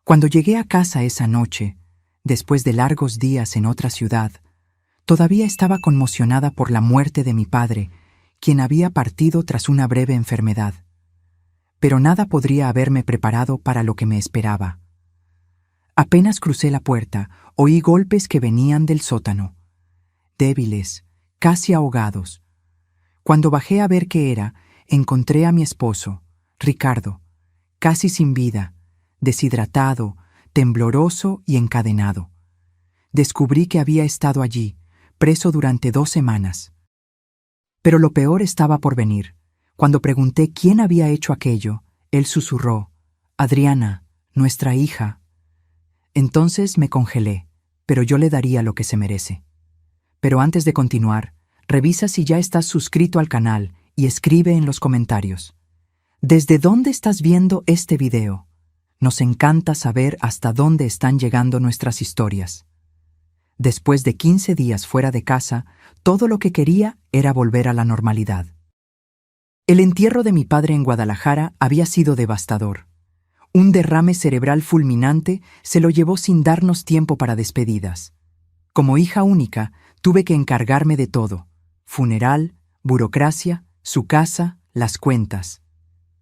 Cuando llegué a casa esa noche, después de largos días en otra ciudad, todavía estaba conmocionada por la muerte de mi padre, quien había partido tras una breve enfermedad. Pero nada podría haberme preparado para lo que me esperaba. Apenas crucé la puerta, oí golpes que venían del sótano, débiles, casi ahogados. Cuando bajé a ver qué era, encontré a mi esposo, Ricardo, casi sin vida, deshidratado, tembloroso y encadenado. Descubrí que había estado allí, preso durante 2 semanas. Pero lo peor estaba por venir. Cuando pregunté quién había hecho aquello, él susurró: «Adriana, nuestra hija». Entonces me congelé, pero yo le daría lo que se merece. Pero antes de continuar, revisa si ya estás suscrito al canal y escribe en los comentarios: ¿desde dónde estás viendo este video? Nos encanta saber hasta dónde están llegando nuestras historias. Después de 15 días fuera de casa, todo lo que quería era volver a la normalidad. El entierro de mi padre en Guadalajara había sido devastador. Un derrame cerebral fulminante se lo llevó sin darnos tiempo para despedidas. Como hija única, tuve que encargarme de todo: funeral, burocracia, su casa, las cuentas.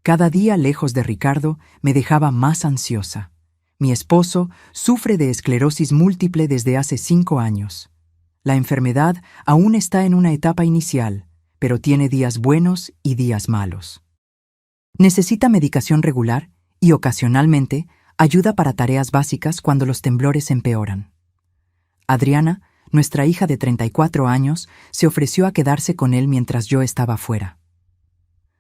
Cada día lejos de Ricardo me dejaba más ansiosa. Mi esposo sufre de esclerosis múltiple desde hace 5 años. La enfermedad aún está en una etapa inicial, pero tiene días buenos y días malos. Necesita medicación regular y, ocasionalmente, ayuda para tareas básicas cuando los temblores empeoran. Adriana, nuestra hija de 34 años, se ofreció a quedarse con él mientras yo estaba fuera.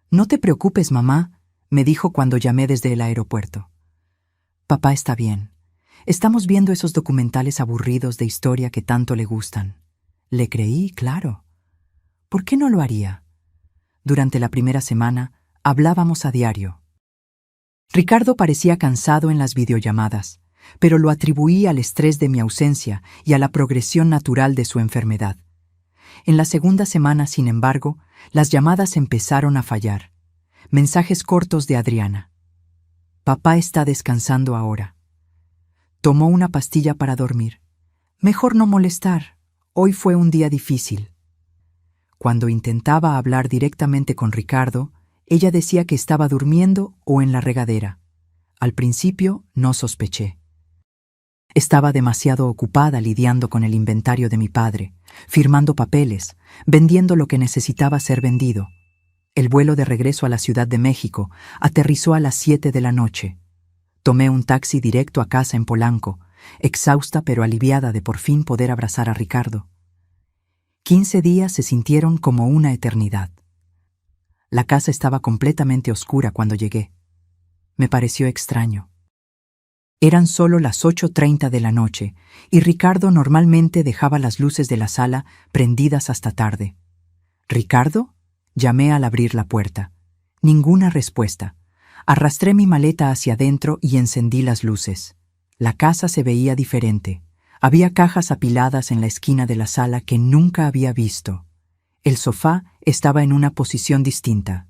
«No te preocupes, mamá», me dijo cuando llamé desde el aeropuerto. «Papá está bien. Estamos viendo esos documentales aburridos de historia que tanto le gustan». Le creí, claro. ¿Por qué no lo haría? Durante la primera semana, hablábamos a diario. Ricardo parecía cansado en las videollamadas, pero lo atribuí al estrés de mi ausencia y a la progresión natural de su enfermedad. En la segunda semana, sin embargo, las llamadas empezaron a fallar. Mensajes cortos de Adriana: «Papá está descansando ahora. Tomó una pastilla para dormir. Mejor no molestar. Hoy fue un día difícil». Cuando intentaba hablar directamente con Ricardo, ella decía que estaba durmiendo o en la regadera. Al principio no sospeché. Estaba demasiado ocupada lidiando con el inventario de mi padre, firmando papeles, vendiendo lo que necesitaba ser vendido. El vuelo de regreso a la Ciudad de México aterrizó a las 7 de la noche. Tomé un taxi directo a casa en Polanco, exhausta pero aliviada de por fin poder abrazar a Ricardo. 15 días se sintieron como una eternidad. La casa estaba completamente oscura cuando llegué. Me pareció extraño. Eran solo las 8:30 de la noche y Ricardo normalmente dejaba las luces de la sala prendidas hasta tarde. «¿Ricardo?», llamé al abrir la puerta. Ninguna respuesta. Arrastré mi maleta hacia adentro y encendí las luces. La casa se veía diferente. Había cajas apiladas en la esquina de la sala que nunca había visto. El sofá estaba en una posición distinta.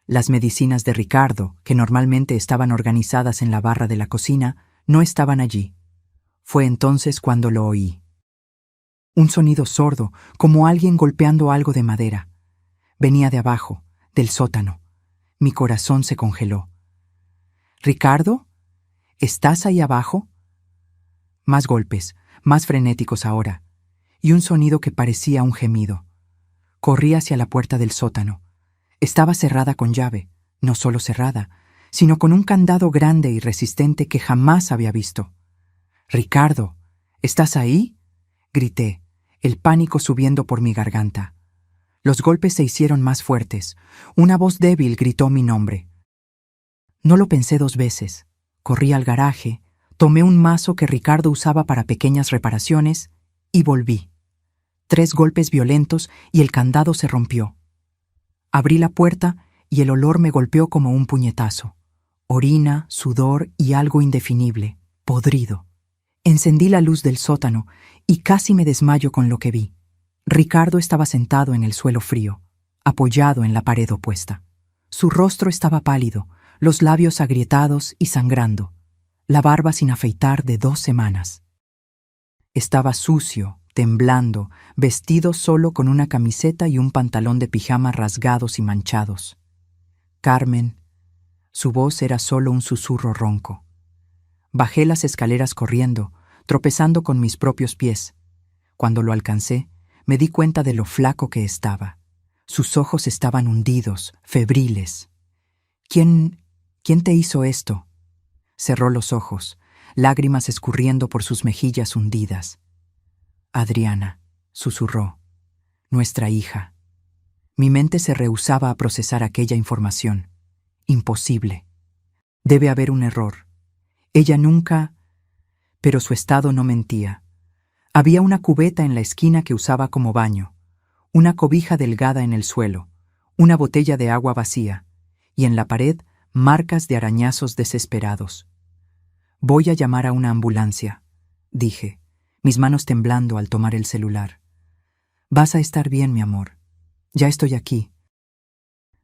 Las medicinas de Ricardo, que normalmente estaban organizadas en la barra de la cocina, no estaban allí. Fue entonces cuando lo oí. Un sonido sordo, como alguien golpeando algo de madera. Venía de abajo, del sótano. Mi corazón se congeló. «¿Ricardo? ¿Estás ahí abajo?». Más golpes, más frenéticos ahora, y un sonido que parecía un gemido. Corrí hacia la puerta del sótano. Estaba cerrada con llave, no solo cerrada, sino con un candado grande y resistente que jamás había visto. «Ricardo, ¿estás ahí?», grité, el pánico subiendo por mi garganta. Los golpes se hicieron más fuertes. Una voz débil gritó mi nombre. No lo pensé 2 veces. Corrí al garaje, tomé un mazo que Ricardo usaba para pequeñas reparaciones y volví. 3 golpes violentos y el candado se rompió. Abrí la puerta y el olor me golpeó como un puñetazo. Orina, sudor y algo indefinible, podrido. Encendí la luz del sótano y casi me desmayo con lo que vi. Ricardo estaba sentado en el suelo frío, apoyado en la pared opuesta. Su rostro estaba pálido, los labios agrietados y sangrando. la barba sin afeitar de 2 semanas. Estaba sucio, temblando, vestido solo con una camiseta y un pantalón de pijama rasgados y manchados. Carmen, su voz era solo un susurro ronco. Bajé las escaleras corriendo, tropezando con mis propios pies. Cuando lo alcancé, me di cuenta de lo flaco que estaba. Sus ojos estaban hundidos, febriles. ¿Quién te hizo esto? Cerró los ojos, lágrimas escurriendo por sus mejillas hundidas. Adriana, susurró, nuestra hija. Mi mente se rehusaba a procesar aquella información. Imposible. Debe haber un error. Ella nunca... Pero su estado no mentía. Había una cubeta en la esquina que usaba como baño, una cobija delgada en el suelo, una botella de agua vacía, y en la pared marcas de arañazos desesperados. Voy a llamar a una ambulancia, dije, mis manos temblando al tomar el celular. Vas a estar bien, mi amor. Ya estoy aquí.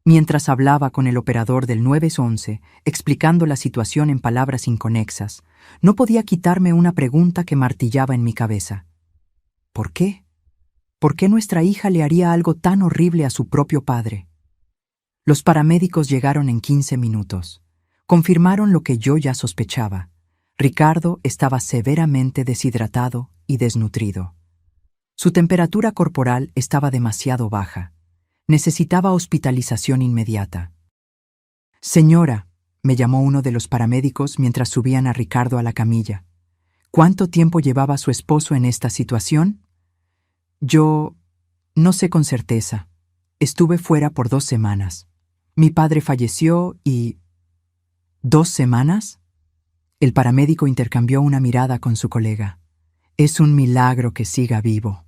Mientras hablaba con el operador del 911, explicando la situación en palabras inconexas, no podía quitarme una pregunta que martillaba en mi cabeza. ¿Por qué? ¿Por qué nuestra hija le haría algo tan horrible a su propio padre? Los paramédicos llegaron en 15 minutos. Confirmaron lo que yo ya sospechaba. Ricardo estaba severamente deshidratado y desnutrido. Su temperatura corporal estaba demasiado baja. Necesitaba hospitalización inmediata. Señora, me llamó uno de los paramédicos mientras subían a Ricardo a la camilla. ¿Cuánto tiempo llevaba su esposo en esta situación? Yo no sé con certeza. Estuve fuera por 2 semanas. Mi padre falleció y... ¿2 semanas? El paramédico intercambió una mirada con su colega. Es un milagro que siga vivo.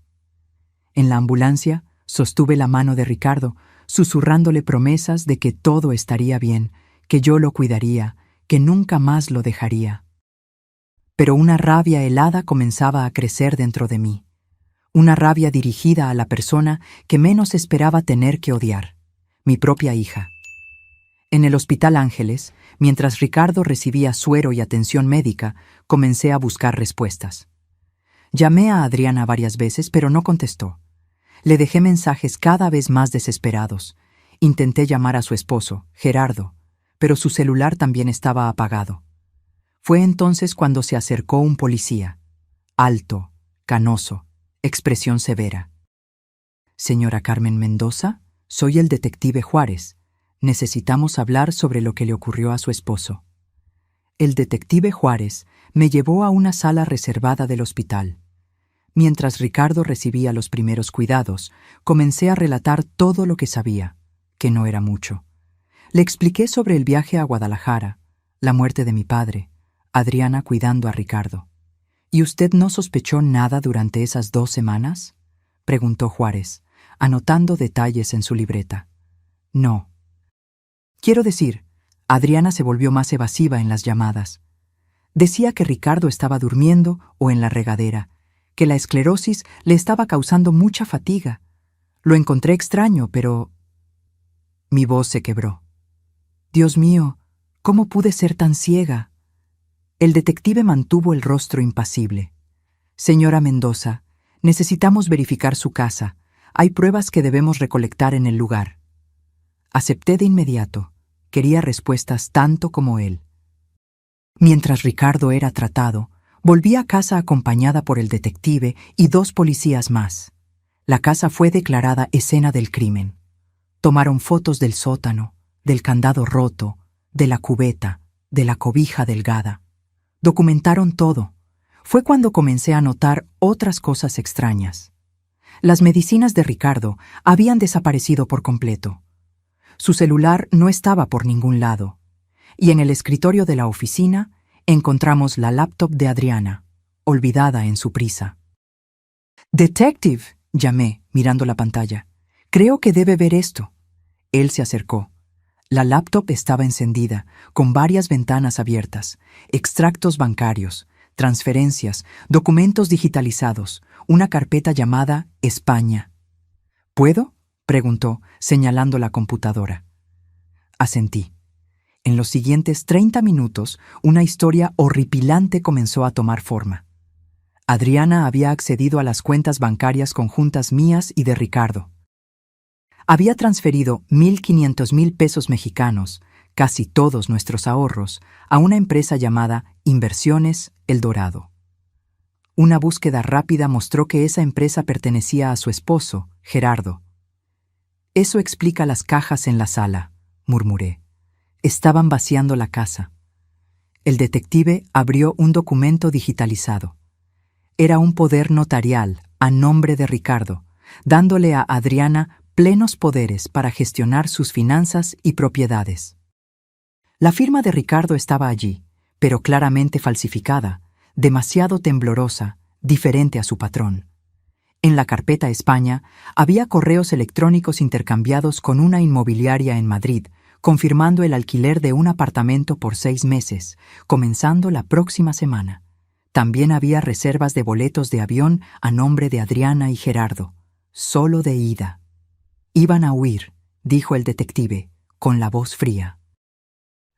En la ambulancia, sostuve la mano de Ricardo, susurrándole promesas de que todo estaría bien, que yo lo cuidaría, que nunca más lo dejaría. Pero una rabia helada comenzaba a crecer dentro de mí. Una rabia dirigida a la persona que menos esperaba tener que odiar, mi propia hija. En el Hospital Ángeles, mientras Ricardo recibía suero y atención médica, comencé a buscar respuestas. Llamé a Adriana varias veces, pero no contestó. Le dejé mensajes cada vez más desesperados. Intenté llamar a su esposo, Gerardo, pero su celular también estaba apagado. Fue entonces cuando se acercó un policía. Alto, canoso, expresión severa. Señora Carmen Mendoza, soy el detective Juárez. Necesitamos hablar sobre lo que le ocurrió a su esposo. El detective Juárez me llevó a una sala reservada del hospital. Mientras Ricardo recibía los primeros cuidados, comencé a relatar todo lo que sabía, que no era mucho. Le expliqué sobre el viaje a Guadalajara, la muerte de mi padre, Adriana cuidando a Ricardo. ¿Y usted no sospechó nada durante esas 2 semanas? Preguntó Juárez, anotando detalles en su libreta. No. Quiero decir, Adriana se volvió más evasiva en las llamadas. Decía que Ricardo estaba durmiendo o en la regadera, que la esclerosis le estaba causando mucha fatiga. Lo encontré extraño, pero... Mi voz se quebró. Dios mío, ¿cómo pude ser tan ciega? El detective mantuvo el rostro impasible. Señora Mendoza, necesitamos verificar su casa. Hay pruebas que debemos recolectar en el lugar. Acepté de inmediato. Quería respuestas tanto como él. Mientras Ricardo era tratado, volví a casa acompañada por el detective y 2 policías más. La casa fue declarada escena del crimen. Tomaron fotos del sótano, del candado roto, de la cubeta, de la cobija delgada. Documentaron todo. Fue cuando comencé a notar otras cosas extrañas. Las medicinas de Ricardo habían desaparecido por completo. Su celular no estaba por ningún lado. Y en el escritorio de la oficina encontramos la laptop de Adriana, olvidada en su prisa. «Detective», llamé, mirando la pantalla. «Creo que debe ver esto». Él se acercó. La laptop estaba encendida, con varias ventanas abiertas, extractos bancarios, transferencias, documentos digitalizados, una carpeta llamada España. «¿Puedo?», preguntó, señalando la computadora. Asentí. En los siguientes 30 minutos, una historia horripilante comenzó a tomar forma. Adriana había accedido a las cuentas bancarias conjuntas mías y de Ricardo. Había transferido 1.500.000 pesos mexicanos, casi todos nuestros ahorros, a una empresa llamada Inversiones El Dorado. Una búsqueda rápida mostró que esa empresa pertenecía a su esposo, Gerardo. «Eso explica las cajas en la sala», murmuré. Estaban vaciando la casa. El detective abrió un documento digitalizado. Era un poder notarial a nombre de Ricardo, dándole a Adriana plenos poderes para gestionar sus finanzas y propiedades. La firma de Ricardo estaba allí, pero claramente falsificada, demasiado temblorosa, diferente a su patrón. En la carpeta España había correos electrónicos intercambiados con una inmobiliaria en Madrid, confirmando el alquiler de un apartamento por 6 meses, comenzando la próxima semana. También había reservas de boletos de avión a nombre de Adriana y Gerardo, solo de ida. «Iban a huir», dijo el detective, con la voz fría.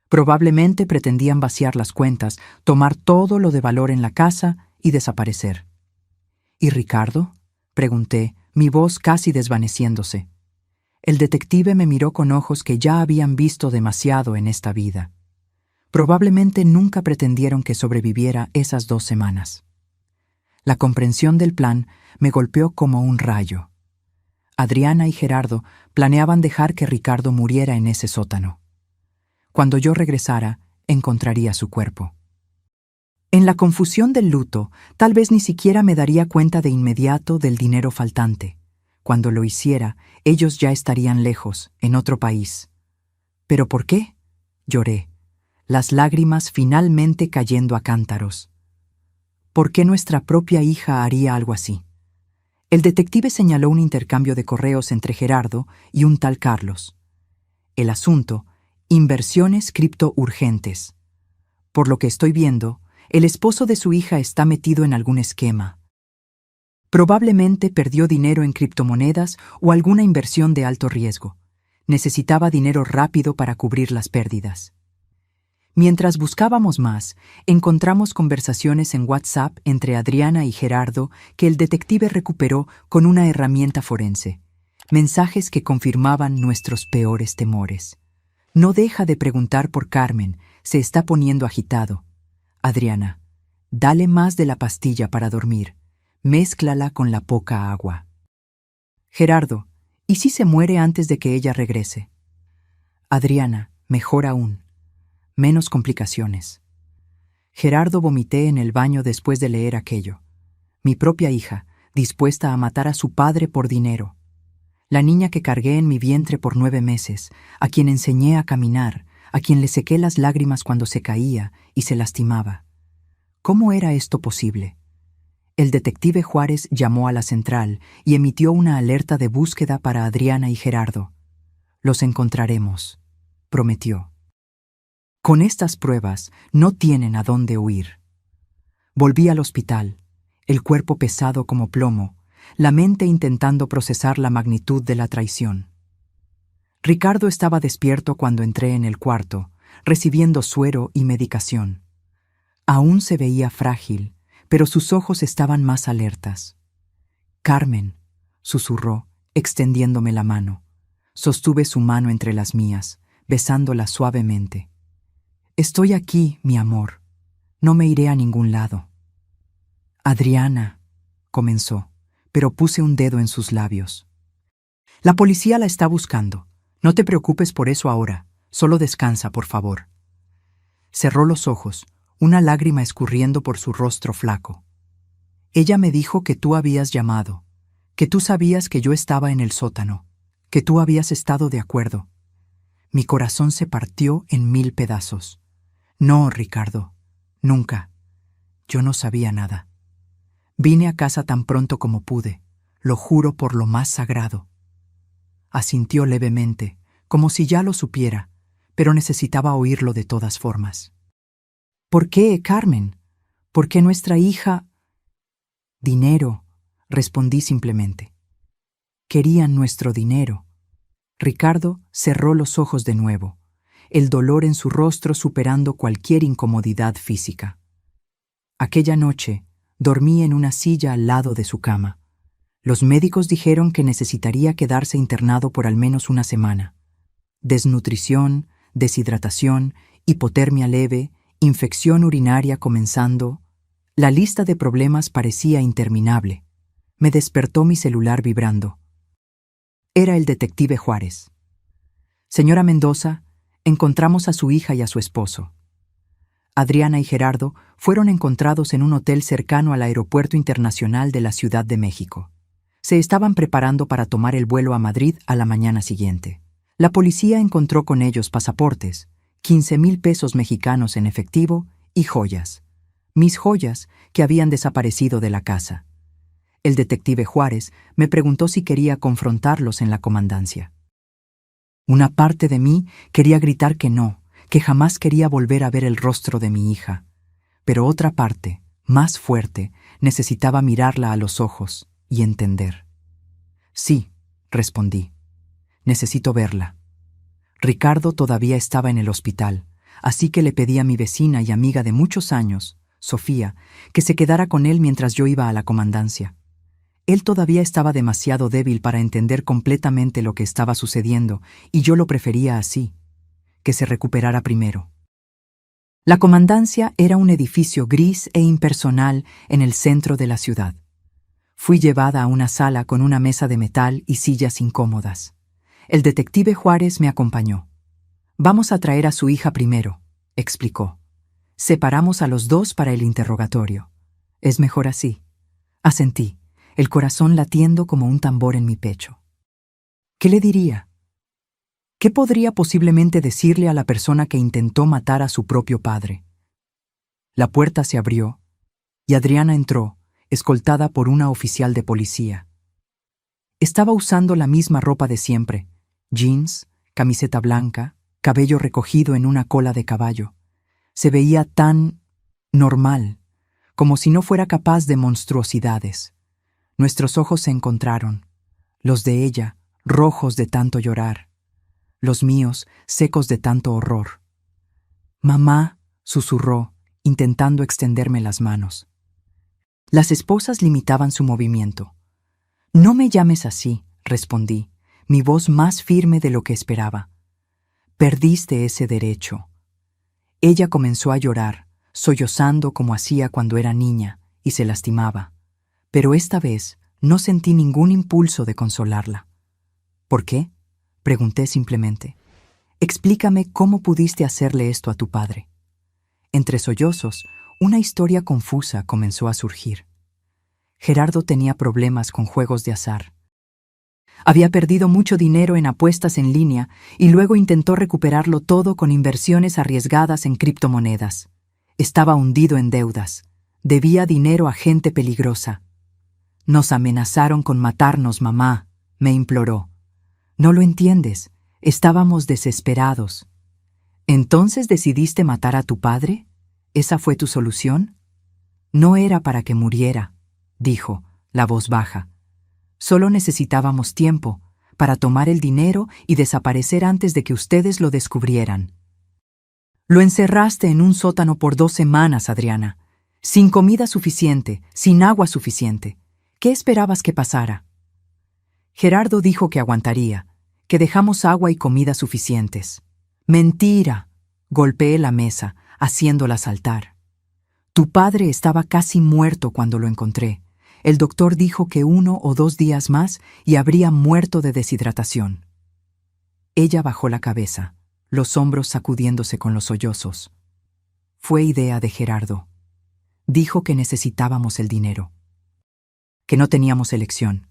Probablemente pretendían vaciar las cuentas, tomar todo lo de valor en la casa y desaparecer. «¿Y Ricardo?», pregunté, mi voz casi desvaneciéndose. El detective me miró con ojos que ya habían visto demasiado en esta vida. Probablemente nunca pretendieron que sobreviviera esas 2 semanas. La comprensión del plan me golpeó como un rayo. Adriana y Gerardo planeaban dejar que Ricardo muriera en ese sótano. Cuando yo regresara, encontraría su cuerpo. En la confusión del luto, tal vez ni siquiera me daría cuenta de inmediato del dinero faltante. Cuando lo hiciera, ellos ya estarían lejos, en otro país. ¿Pero por qué?, lloré, las lágrimas finalmente cayendo a cántaros. ¿Por qué nuestra propia hija haría algo así? El detective señaló un intercambio de correos entre Gerardo y un tal Carlos. El asunto: inversiones cripto urgentes. Por lo que estoy viendo, el esposo de su hija está metido en algún esquema. Probablemente perdió dinero en criptomonedas o alguna inversión de alto riesgo. Necesitaba dinero rápido para cubrir las pérdidas. Mientras buscábamos más, encontramos conversaciones en WhatsApp entre Adriana y Gerardo que el detective recuperó con una herramienta forense. Mensajes que confirmaban nuestros peores temores. «No deja de preguntar por Carmen, se está poniendo agitado. Adriana, dale más de la pastilla para dormir. Mézclala con la poca agua. Gerardo, ¿y si se muere antes de que ella regrese? Adriana, mejor aún. Menos complicaciones». Gerardo, vomité en el baño después de leer aquello. Mi propia hija, dispuesta a matar a su padre por dinero. La niña que cargué en mi vientre por 9 meses, a quien enseñé a caminar, a quien le sequé las lágrimas cuando se caía y se lastimaba. ¿Cómo era esto posible? El detective Juárez llamó a la central y emitió una alerta de búsqueda para Adriana y Gerardo. «Los encontraremos», prometió. Con estas pruebas no tienen a dónde huir. Volví al hospital, el cuerpo pesado como plomo, la mente intentando procesar la magnitud de la traición. Ricardo estaba despierto cuando entré en el cuarto, recibiendo suero y medicación. Aún se veía frágil, pero sus ojos estaban más alertas. «Carmen», susurró, extendiéndome la mano. Sostuve su mano entre las mías, besándola suavemente. «Estoy aquí, mi amor. No me iré a ningún lado». «Adriana», comenzó, pero puse un dedo en sus labios. «La policía la está buscando. No te preocupes por eso ahora. Solo descansa, por favor». Cerró los ojos, una lágrima escurriendo por su rostro flaco. «Ella me dijo que tú habías llamado, que tú sabías que yo estaba en el sótano, que tú habías estado de acuerdo». Mi corazón se partió en 1000 pedazos. «No, Ricardo, nunca. Yo no sabía nada. Vine a casa tan pronto como pude, lo juro por lo más sagrado». Asintió levemente, como si ya lo supiera, pero necesitaba oírlo de todas formas. «¿Por qué, Carmen? ¿Por qué nuestra hija?» «Dinero», respondí simplemente. «Querían nuestro dinero». Ricardo cerró los ojos de nuevo. el dolor en su rostro superando cualquier incomodidad física. Aquella noche, dormí en una silla al lado de su cama. Los médicos dijeron que necesitaría quedarse internado por al menos una semana. Desnutrición, deshidratación, hipotermia leve, infección urinaria comenzando. La lista de problemas parecía interminable. Me despertó mi celular vibrando. Era el detective Juárez. Señora Mendoza, encontramos a su hija y a su esposo. Adriana y Gerardo fueron encontrados en un hotel cercano al Aeropuerto Internacional de la Ciudad de México. Se estaban preparando para tomar el vuelo a Madrid a la mañana siguiente. La policía encontró con ellos pasaportes, 15,000 pesos mexicanos en efectivo y joyas. Mis joyas que habían desaparecido de la casa. El detective Juárez me preguntó si quería confrontarlos en la comandancia. Una parte de mí quería gritar que no, que jamás quería volver a ver el rostro de mi hija. Pero otra parte, más fuerte, necesitaba mirarla a los ojos y entender. Sí, respondí. Necesito verla. Ricardo todavía estaba en el hospital, así que le pedí a mi vecina y amiga de muchos años, Sofía, que se quedara con él mientras yo iba a la comandancia. Él todavía estaba demasiado débil para entender completamente lo que estaba sucediendo, y yo lo prefería así, que se recuperara primero. La comandancia era un edificio gris e impersonal en el centro de la ciudad. Fui llevada a una sala con una mesa de metal y sillas incómodas. El detective Juárez me acompañó. «Vamos a traer a su hija primero», explicó. «Separamos a los dos para el interrogatorio. Es mejor así». Asentí, el corazón latiendo como un tambor en mi pecho. ¿Qué le diría? ¿Qué podría posiblemente decirle a la persona que intentó matar a su propio padre? La puerta se abrió y Adriana entró, escoltada por una oficial de policía. Estaba usando la misma ropa de siempre, jeans, camiseta blanca, cabello recogido en una cola de caballo. Se veía tan normal, como si no fuera capaz de monstruosidades. Nuestros ojos se encontraron, los de ella, rojos de tanto llorar, los míos, secos de tanto horror. «Mamá», susurró, intentando extenderme las manos. Las esposas limitaban su movimiento. «No me llames así», respondí, mi voz más firme de lo que esperaba. «Perdiste ese derecho». Ella comenzó a llorar, sollozando como hacía cuando era niña, y se lastimaba. Pero esta vez no sentí ningún impulso de consolarla. «¿Por qué?», pregunté simplemente. «Explícame cómo pudiste hacerle esto a tu padre». Entre sollozos, una historia confusa comenzó a surgir. Gerardo tenía problemas con juegos de azar. Había perdido mucho dinero en apuestas en línea y luego intentó recuperarlo todo con inversiones arriesgadas en criptomonedas. Estaba hundido en deudas. Debía dinero a gente peligrosa. «Nos amenazaron con matarnos, mamá», me imploró. «No lo entiendes. Estábamos desesperados». «¿Entonces decidiste matar a tu padre? ¿Esa fue tu solución?» «No era para que muriera», dijo, la voz baja. «Solo necesitábamos tiempo para tomar el dinero y desaparecer antes de que ustedes lo descubrieran». «Lo encerraste en un sótano por 2 semanas, Adriana, sin comida suficiente, sin agua suficiente. ¿Qué esperabas que pasara?» Gerardo dijo que aguantaría, que dejamos agua y comida suficientes. «Mentira», golpeé la mesa, haciéndola saltar. «Tu padre estaba casi muerto cuando lo encontré. El doctor dijo que 1 o 2 días más y habría muerto de deshidratación». Ella bajó la cabeza, los hombros sacudiéndose con los sollozos. «Fue idea de Gerardo. Dijo que necesitábamos el dinero. Que no teníamos elección».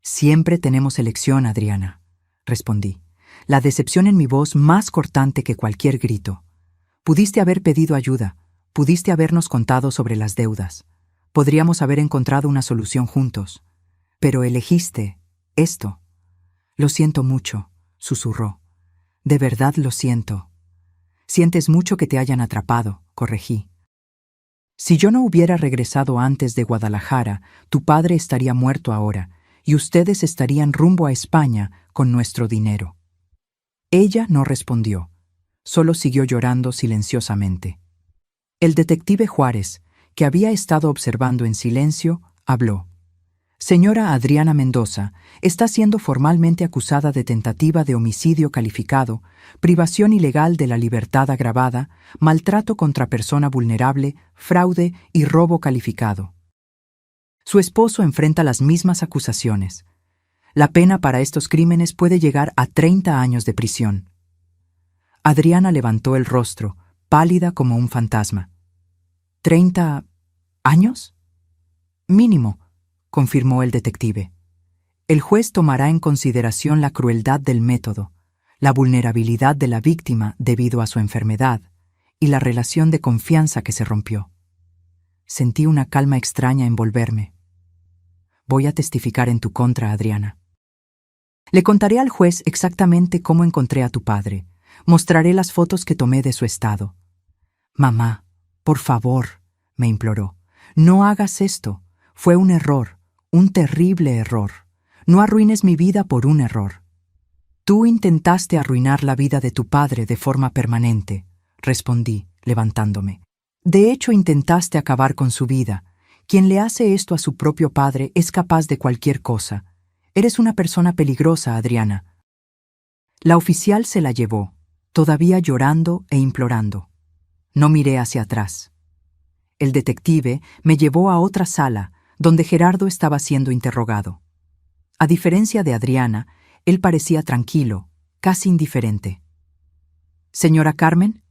«Siempre tenemos elección, Adriana», respondí, la decepción en mi voz más cortante que cualquier grito. «Pudiste haber pedido ayuda, pudiste habernos contado sobre las deudas. Podríamos haber encontrado una solución juntos. Pero elegiste esto». «Lo siento mucho», susurró. «De verdad lo siento». «Sientes mucho que te hayan atrapado», corregí. «Si yo no hubiera regresado antes de Guadalajara, tu padre estaría muerto ahora, y ustedes estarían rumbo a España con nuestro dinero». Ella no respondió. solo siguió llorando silenciosamente. El detective Juárez, que había estado observando en silencio, habló. Señora Adriana Mendoza está siendo formalmente acusada de tentativa de homicidio calificado, privación ilegal de la libertad agravada, maltrato contra persona vulnerable, fraude y robo calificado. Su esposo enfrenta las mismas acusaciones. La pena para estos crímenes puede llegar a 30 años de prisión. Adriana levantó el rostro, pálida como un fantasma. ¿30 años? Mínimo, confirmó el detective. El juez tomará en consideración la crueldad del método, la vulnerabilidad de la víctima debido a su enfermedad y la relación de confianza que se rompió. Sentí una calma extraña envolverme. Voy a testificar en tu contra, Adriana. Le contaré al juez exactamente cómo encontré a tu padre. Mostraré las fotos que tomé de su estado. Mamá, por favor, me imploró, no hagas esto. Fue un error, un terrible error. No arruines mi vida por un error. Tú intentaste arruinar la vida de tu padre de forma permanente, respondí, levantándome. De hecho, intentaste acabar con su vida. Quien le hace esto a su propio padre es capaz de cualquier cosa. Eres una persona peligrosa, Adriana. La oficial se la llevó, todavía llorando e implorando. No miré hacia atrás. El detective me llevó a otra sala, donde Gerardo estaba siendo interrogado. A diferencia de Adriana, él parecía tranquilo, casi indiferente. «Señora Carmen»,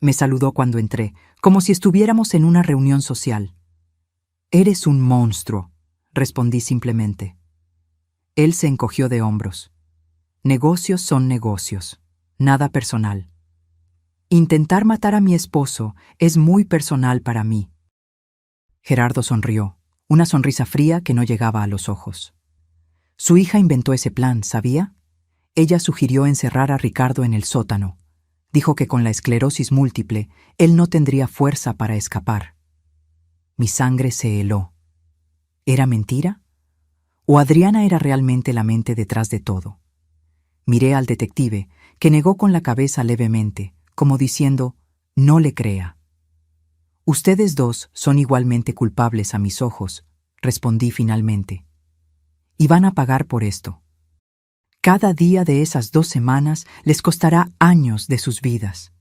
me saludó cuando entré, como si estuviéramos en una reunión social. «Eres un monstruo», respondí simplemente. Él se encogió de hombros. «Negocios son negocios, nada personal. Intentar matar a mi esposo es muy personal para mí». Gerardo sonrió, una sonrisa fría que no llegaba a los ojos. Su hija inventó ese plan, ¿sabía? Ella sugirió encerrar a Ricardo en el sótano. Dijo que con la esclerosis múltiple, él no tendría fuerza para escapar. Mi sangre se heló. ¿Era mentira? ¿O Adriana era realmente la mente detrás de todo? Miré al detective, que negó con la cabeza levemente, como diciendo, no le crea. Ustedes dos son igualmente culpables a mis ojos, respondí finalmente. Y van a pagar por esto. Cada día de esas 2 semanas les costará años de sus vidas.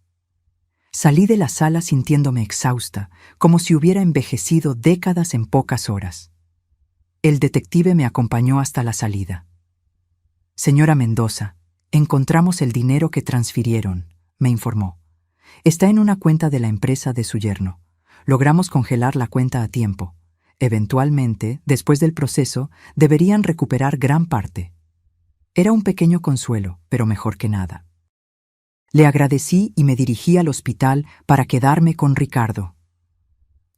Salí de la sala sintiéndome exhausta, como si hubiera envejecido décadas en pocas horas. El detective me acompañó hasta la salida. «Señora Mendoza, encontramos el dinero que transfirieron», me informó. «Está en una cuenta de la empresa de su yerno. Logramos congelar la cuenta a tiempo. Eventualmente, después del proceso, deberían recuperar gran parte». Era un pequeño consuelo, pero mejor que nada. Le agradecí y me dirigí al hospital para quedarme con Ricardo.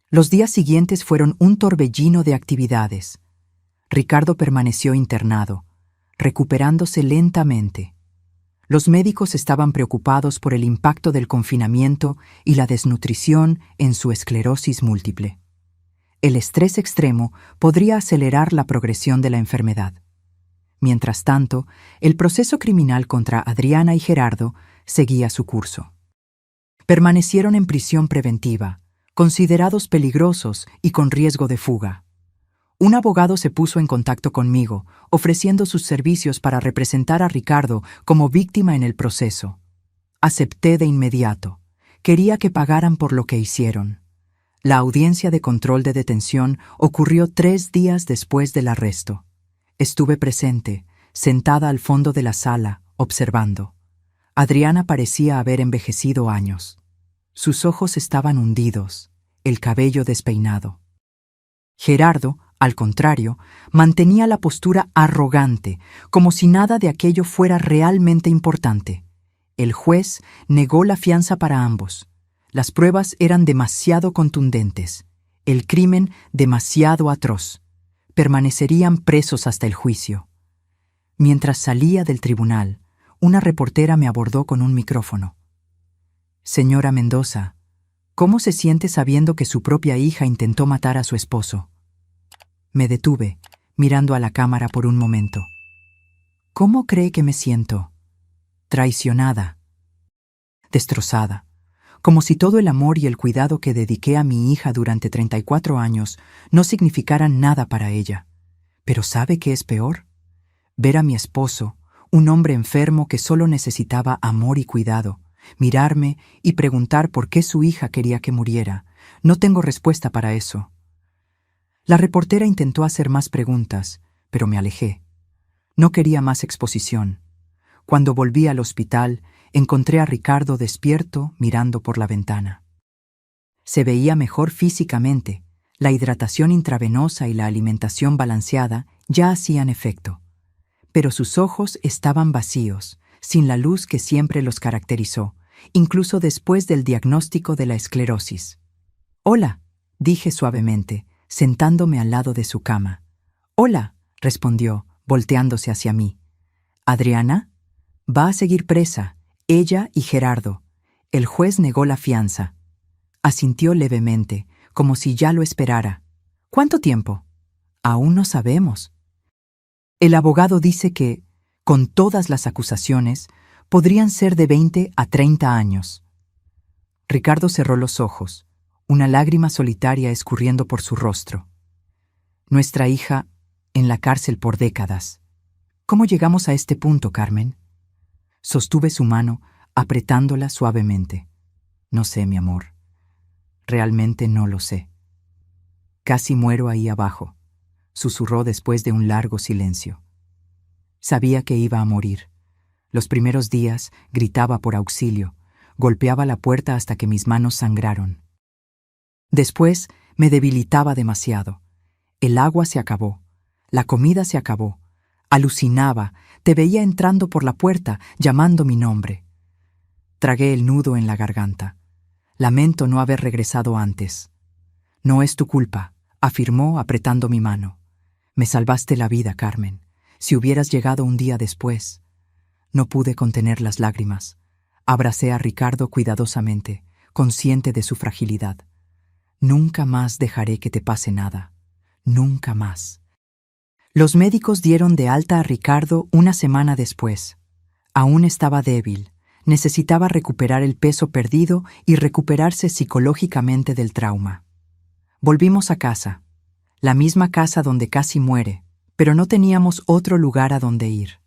Los días siguientes fueron un torbellino de actividades. Ricardo permaneció internado, recuperándose lentamente. Los médicos estaban preocupados por el impacto del confinamiento y la desnutrición en su esclerosis múltiple. El estrés extremo podría acelerar la progresión de la enfermedad. Mientras tanto, el proceso criminal contra Adriana y Gerardo seguía su curso. Permanecieron en prisión preventiva, considerados peligrosos y con riesgo de fuga. Un abogado se puso en contacto conmigo, ofreciendo sus servicios para representar a Ricardo como víctima en el proceso. Acepté de inmediato. Quería que pagaran por lo que hicieron. La audiencia de control de detención ocurrió 3 días después del arresto. Estuve presente, sentada al fondo de la sala, observando. Adriana parecía haber envejecido años. Sus ojos estaban hundidos, el cabello despeinado. Gerardo, al contrario, mantenía la postura arrogante, como si nada de aquello fuera realmente importante. El juez negó la fianza para ambos. Las pruebas eran demasiado contundentes, el crimen demasiado atroz. Permanecerían presos hasta el juicio. Mientras salía del tribunal, una reportera me abordó con un micrófono. «Señora Mendoza, ¿cómo se siente sabiendo que su propia hija intentó matar a su esposo?» Me detuve, mirando a la cámara por un momento. «¿Cómo cree que me siento?» «Traicionada». destrozada, como si todo el amor y el cuidado que dediqué a mi hija durante 34 años no significaran nada para ella. Pero ¿sabe qué es peor? Ver a mi esposo, un hombre enfermo que solo necesitaba amor y cuidado, mirarme y preguntar por qué su hija quería que muriera. No tengo respuesta para eso. La reportera intentó hacer más preguntas, pero me alejé. No quería más exposición. Cuando volví al hospital, encontré a Ricardo despierto mirando por la ventana. Se veía mejor físicamente. La hidratación intravenosa y la alimentación balanceada ya hacían efecto. Pero sus ojos estaban vacíos, sin la luz que siempre los caracterizó, incluso después del diagnóstico de la esclerosis. «Hola», dije suavemente, sentándome al lado de su cama. «Hola», respondió, volteándose hacia mí. «¿Adriana? Va a seguir presa, ella y Gerardo. El juez negó la fianza». Asintió levemente, como si ya lo esperara. «¿Cuánto tiempo?» «Aún no sabemos». El abogado dice que, con todas las acusaciones, podrían ser de 20 a 30 años. Ricardo cerró los ojos, una lágrima solitaria escurriendo por su rostro. Nuestra hija, en la cárcel por décadas. ¿Cómo llegamos a este punto, Carmen? Sostuve su mano, apretándola suavemente. No sé, mi amor. Realmente no lo sé. Casi muero ahí abajo, susurró después de un largo silencio. Sabía que iba a morir. Los primeros días gritaba por auxilio, golpeaba la puerta hasta que mis manos sangraron. Después me debilitaba demasiado. El agua se acabó, la comida se acabó. Alucinaba, te veía entrando por la puerta, llamando mi nombre. Tragué el nudo en la garganta. Lamento no haber regresado antes. No es tu culpa, afirmó apretando mi mano. Me salvaste la vida, Carmen. Si hubieras llegado un día después. No pude contener las lágrimas. Abracé a Ricardo cuidadosamente, consciente de su fragilidad. Nunca más dejaré que te pase nada. Nunca más. Los médicos dieron de alta a Ricardo una semana después. Aún estaba débil. Necesitaba recuperar el peso perdido y recuperarse psicológicamente del trauma. Volvimos a casa, la misma casa donde casi muere, pero no teníamos otro lugar a donde ir.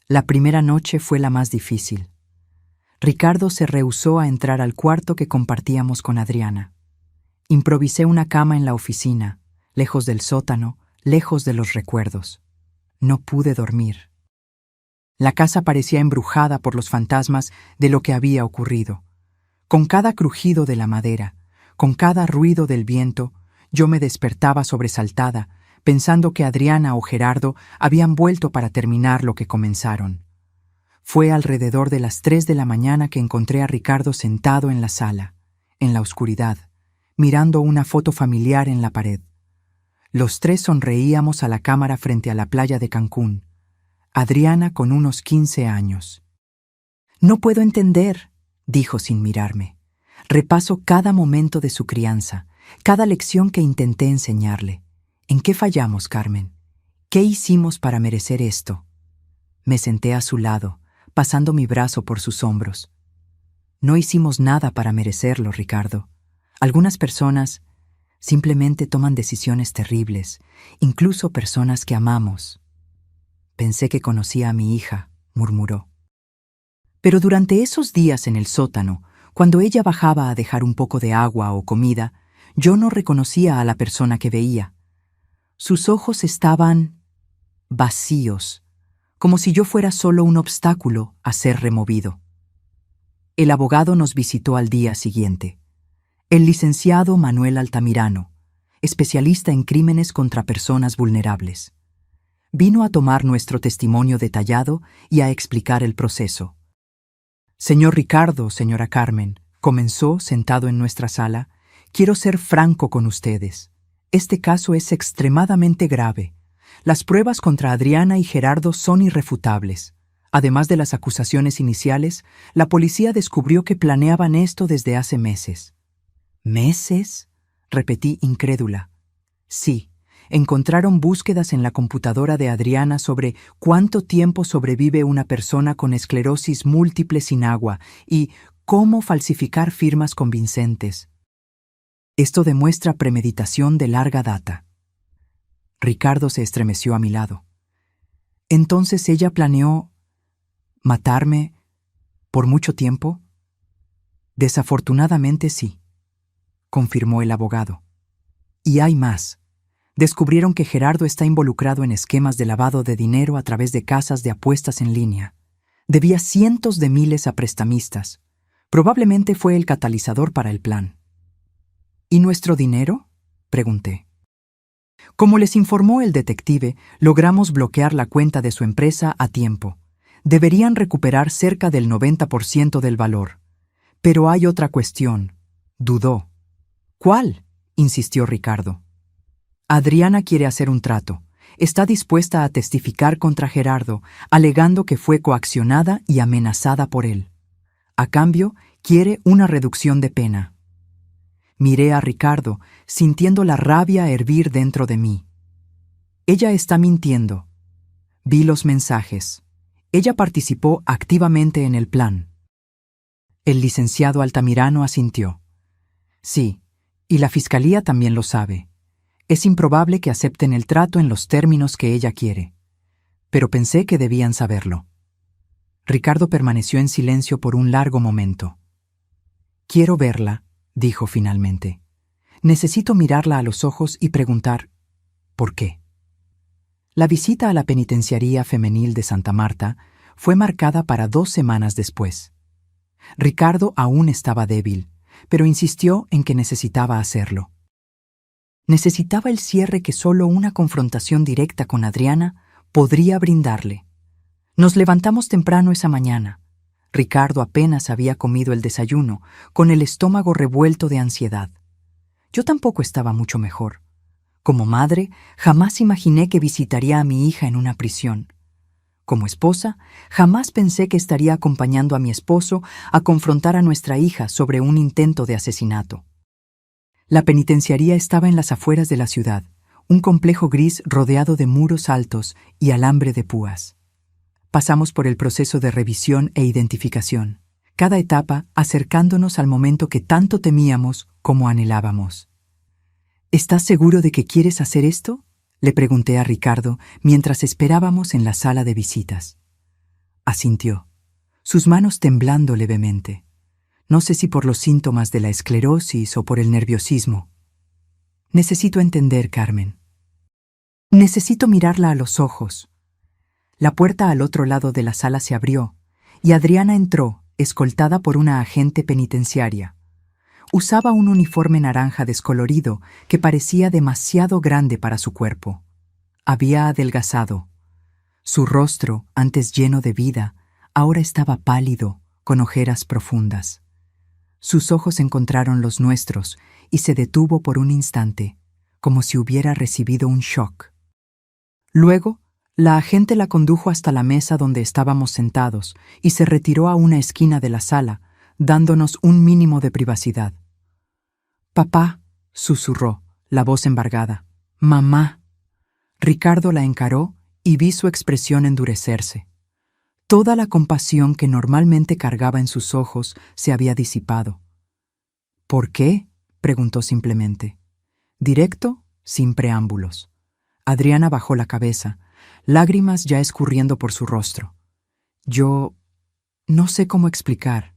La primera noche fue la más difícil. Ricardo se rehusó a entrar al cuarto que compartíamos con Adriana. Improvisé una cama en la oficina, lejos del sótano, lejos de los recuerdos. No pude dormir. La casa parecía embrujada por los fantasmas de lo que había ocurrido. Con cada crujido de la madera, con cada ruido del viento, yo me despertaba sobresaltada, pensando que Adriana o Gerardo habían vuelto para terminar lo que comenzaron. Fue alrededor de las 3 de la mañana que encontré a Ricardo sentado en la sala, en la oscuridad, mirando una foto familiar en la pared. Los tres sonreíamos a la cámara frente a la playa de Cancún. Adriana con unos 15 años. «No puedo entender», dijo sin mirarme. «Repaso cada momento de su crianza, cada lección que intenté enseñarle. ¿En qué fallamos, Carmen? ¿Qué hicimos para merecer esto?» Me senté a su lado, pasando mi brazo por sus hombros. «No hicimos nada para merecerlo, Ricardo. Algunas personas simplemente toman decisiones terribles, incluso personas que amamos». «Pensé que conocía a mi hija», murmuró. Pero durante esos días en el sótano, cuando ella bajaba a dejar un poco de agua o comida, yo no reconocía a la persona que veía. Sus ojos estaban vacíos, como si yo fuera solo un obstáculo a ser removido. El abogado nos visitó al día siguiente. El licenciado Manuel Altamirano, especialista en crímenes contra personas vulnerables. Vino a tomar nuestro testimonio detallado y a explicar el proceso. «Señor Ricardo, señora Carmen», comenzó sentado en nuestra sala, «quiero ser franco con ustedes. Este caso es extremadamente grave. Las pruebas contra Adriana y Gerardo son irrefutables. Además de las acusaciones iniciales, la policía descubrió que planeaban esto desde hace meses». «¿Meses?», repetí incrédula. «Sí. Encontraron búsquedas en la computadora de Adriana sobre cuánto tiempo sobrevive una persona con esclerosis múltiple sin agua y cómo falsificar firmas convincentes. Esto demuestra premeditación de larga data. Ricardo se estremeció a mi lado. Entonces ella planeó matarme por mucho tiempo. Desafortunadamente sí, confirmó el abogado. Y hay más. Descubrieron que Gerardo está involucrado en esquemas de lavado de dinero a través de casas de apuestas en línea. Debía cientos de miles a prestamistas. Probablemente fue el catalizador para el plan. ¿Y nuestro dinero?, pregunté. Como les informó el detective, logramos bloquear la cuenta de su empresa a tiempo. Deberían recuperar cerca del 90% del valor. Pero hay otra cuestión. Dudó. ¿Cuál?, insistió Ricardo. Adriana quiere hacer un trato. Está dispuesta a testificar contra Gerardo, alegando que fue coaccionada y amenazada por él. A cambio, quiere una reducción de pena. Miré a Ricardo, sintiendo la rabia hervir dentro de mí. Ella está mintiendo. Vi los mensajes. Ella participó activamente en el plan. El licenciado Altamirano asintió. Sí, y la fiscalía también lo sabe. Es improbable que acepten el trato en los términos que ella quiere. Pero pensé que debían saberlo. Ricardo permaneció en silencio por un largo momento. Quiero verla, dijo finalmente. Necesito mirarla a los ojos y preguntar, ¿por qué? La visita a la penitenciaría femenil de Santa Marta fue marcada para 2 semanas después. Ricardo aún estaba débil, pero insistió en que necesitaba hacerlo. Necesitaba el cierre que solo una confrontación directa con Adriana podría brindarle. Nos levantamos temprano esa mañana. Ricardo apenas había comido el desayuno, con el estómago revuelto de ansiedad. Yo tampoco estaba mucho mejor. Como madre, jamás imaginé que visitaría a mi hija en una prisión. Como esposa, jamás pensé que estaría acompañando a mi esposo a confrontar a nuestra hija sobre un intento de asesinato. La penitenciaría estaba en las afueras de la ciudad, un complejo gris rodeado de muros altos y alambre de púas. Pasamos por el proceso de revisión e identificación, cada etapa acercándonos al momento que tanto temíamos como anhelábamos. ¿Estás seguro de que quieres hacer esto?, le pregunté a Ricardo mientras esperábamos en la sala de visitas. Asintió, sus manos temblando levemente. No sé si por los síntomas de la esclerosis o por el nerviosismo. Necesito entender, Carmen. Necesito mirarla a los ojos. La puerta al otro lado de la sala se abrió y Adriana entró, escoltada por una agente penitenciaria. Usaba un uniforme naranja descolorido que parecía demasiado grande para su cuerpo. Había adelgazado. Su rostro, antes lleno de vida, ahora estaba pálido, con ojeras profundas. Sus ojos encontraron los nuestros y se detuvo por un instante, como si hubiera recibido un shock. Luego, la agente la condujo hasta la mesa donde estábamos sentados y se retiró a una esquina de la sala, dándonos un mínimo de privacidad. «Papá», susurró, la voz embargada. «Mamá». Ricardo la encaró y vi su expresión endurecerse. Toda la compasión que normalmente cargaba en sus ojos se había disipado. «¿Por qué?», preguntó simplemente. Directo, sin preámbulos. Adriana bajó la cabeza, lágrimas ya escurriendo por su rostro. Yo no sé cómo explicar.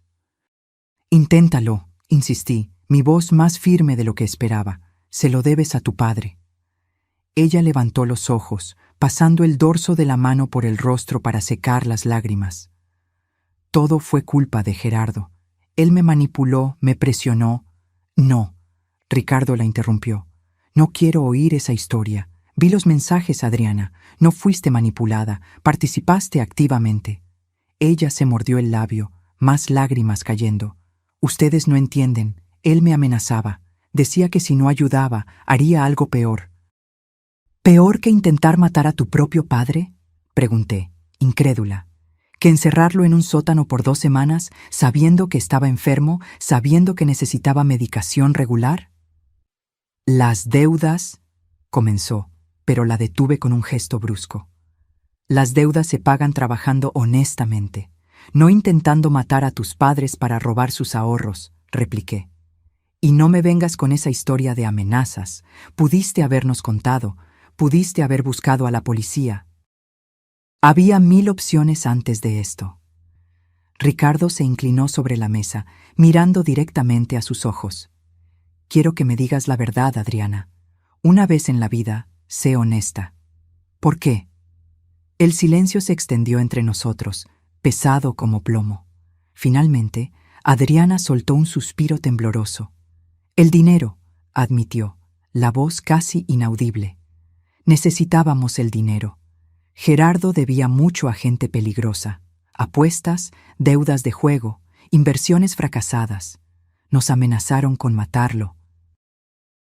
«Inténtalo», insistí, mi voz más firme de lo que esperaba. «Se lo debes a tu padre». Ella levantó los ojos, pasando el dorso de la mano por el rostro para secar las lágrimas. Todo fue culpa de Gerardo. Él me manipuló, me presionó. No, Ricardo la interrumpió. No quiero oír esa historia. Vi los mensajes, Adriana. No fuiste manipulada, participaste activamente. Ella se mordió el labio, más lágrimas cayendo. Ustedes no entienden. Él me amenazaba. Decía que si no ayudaba, haría algo peor. ¿Peor que intentar matar a tu propio padre?, pregunté, incrédula. ¿Que encerrarlo en un sótano por 2 semanas, sabiendo que estaba enfermo, sabiendo que necesitaba medicación regular? Las deudas, comenzó, pero la detuve con un gesto brusco. Las deudas se pagan trabajando honestamente. no intentando matar a tus padres para robar sus ahorros, repliqué. Y no me vengas con esa historia de amenazas. Pudiste habernos contado, pudiste haber buscado a la policía. Había 1000 opciones antes de esto. Ricardo se inclinó sobre la mesa, mirando directamente a sus ojos. Quiero que me digas la verdad, Adriana. Una vez en la vida, sé honesta. ¿Por qué? El silencio se extendió entre nosotros, pesado como plomo. Finalmente, Adriana soltó un suspiro tembloroso. El dinero, admitió, la voz casi inaudible. Necesitábamos el dinero. Gerardo debía mucho a gente peligrosa. Apuestas, deudas de juego, inversiones fracasadas. Nos amenazaron con matarlo.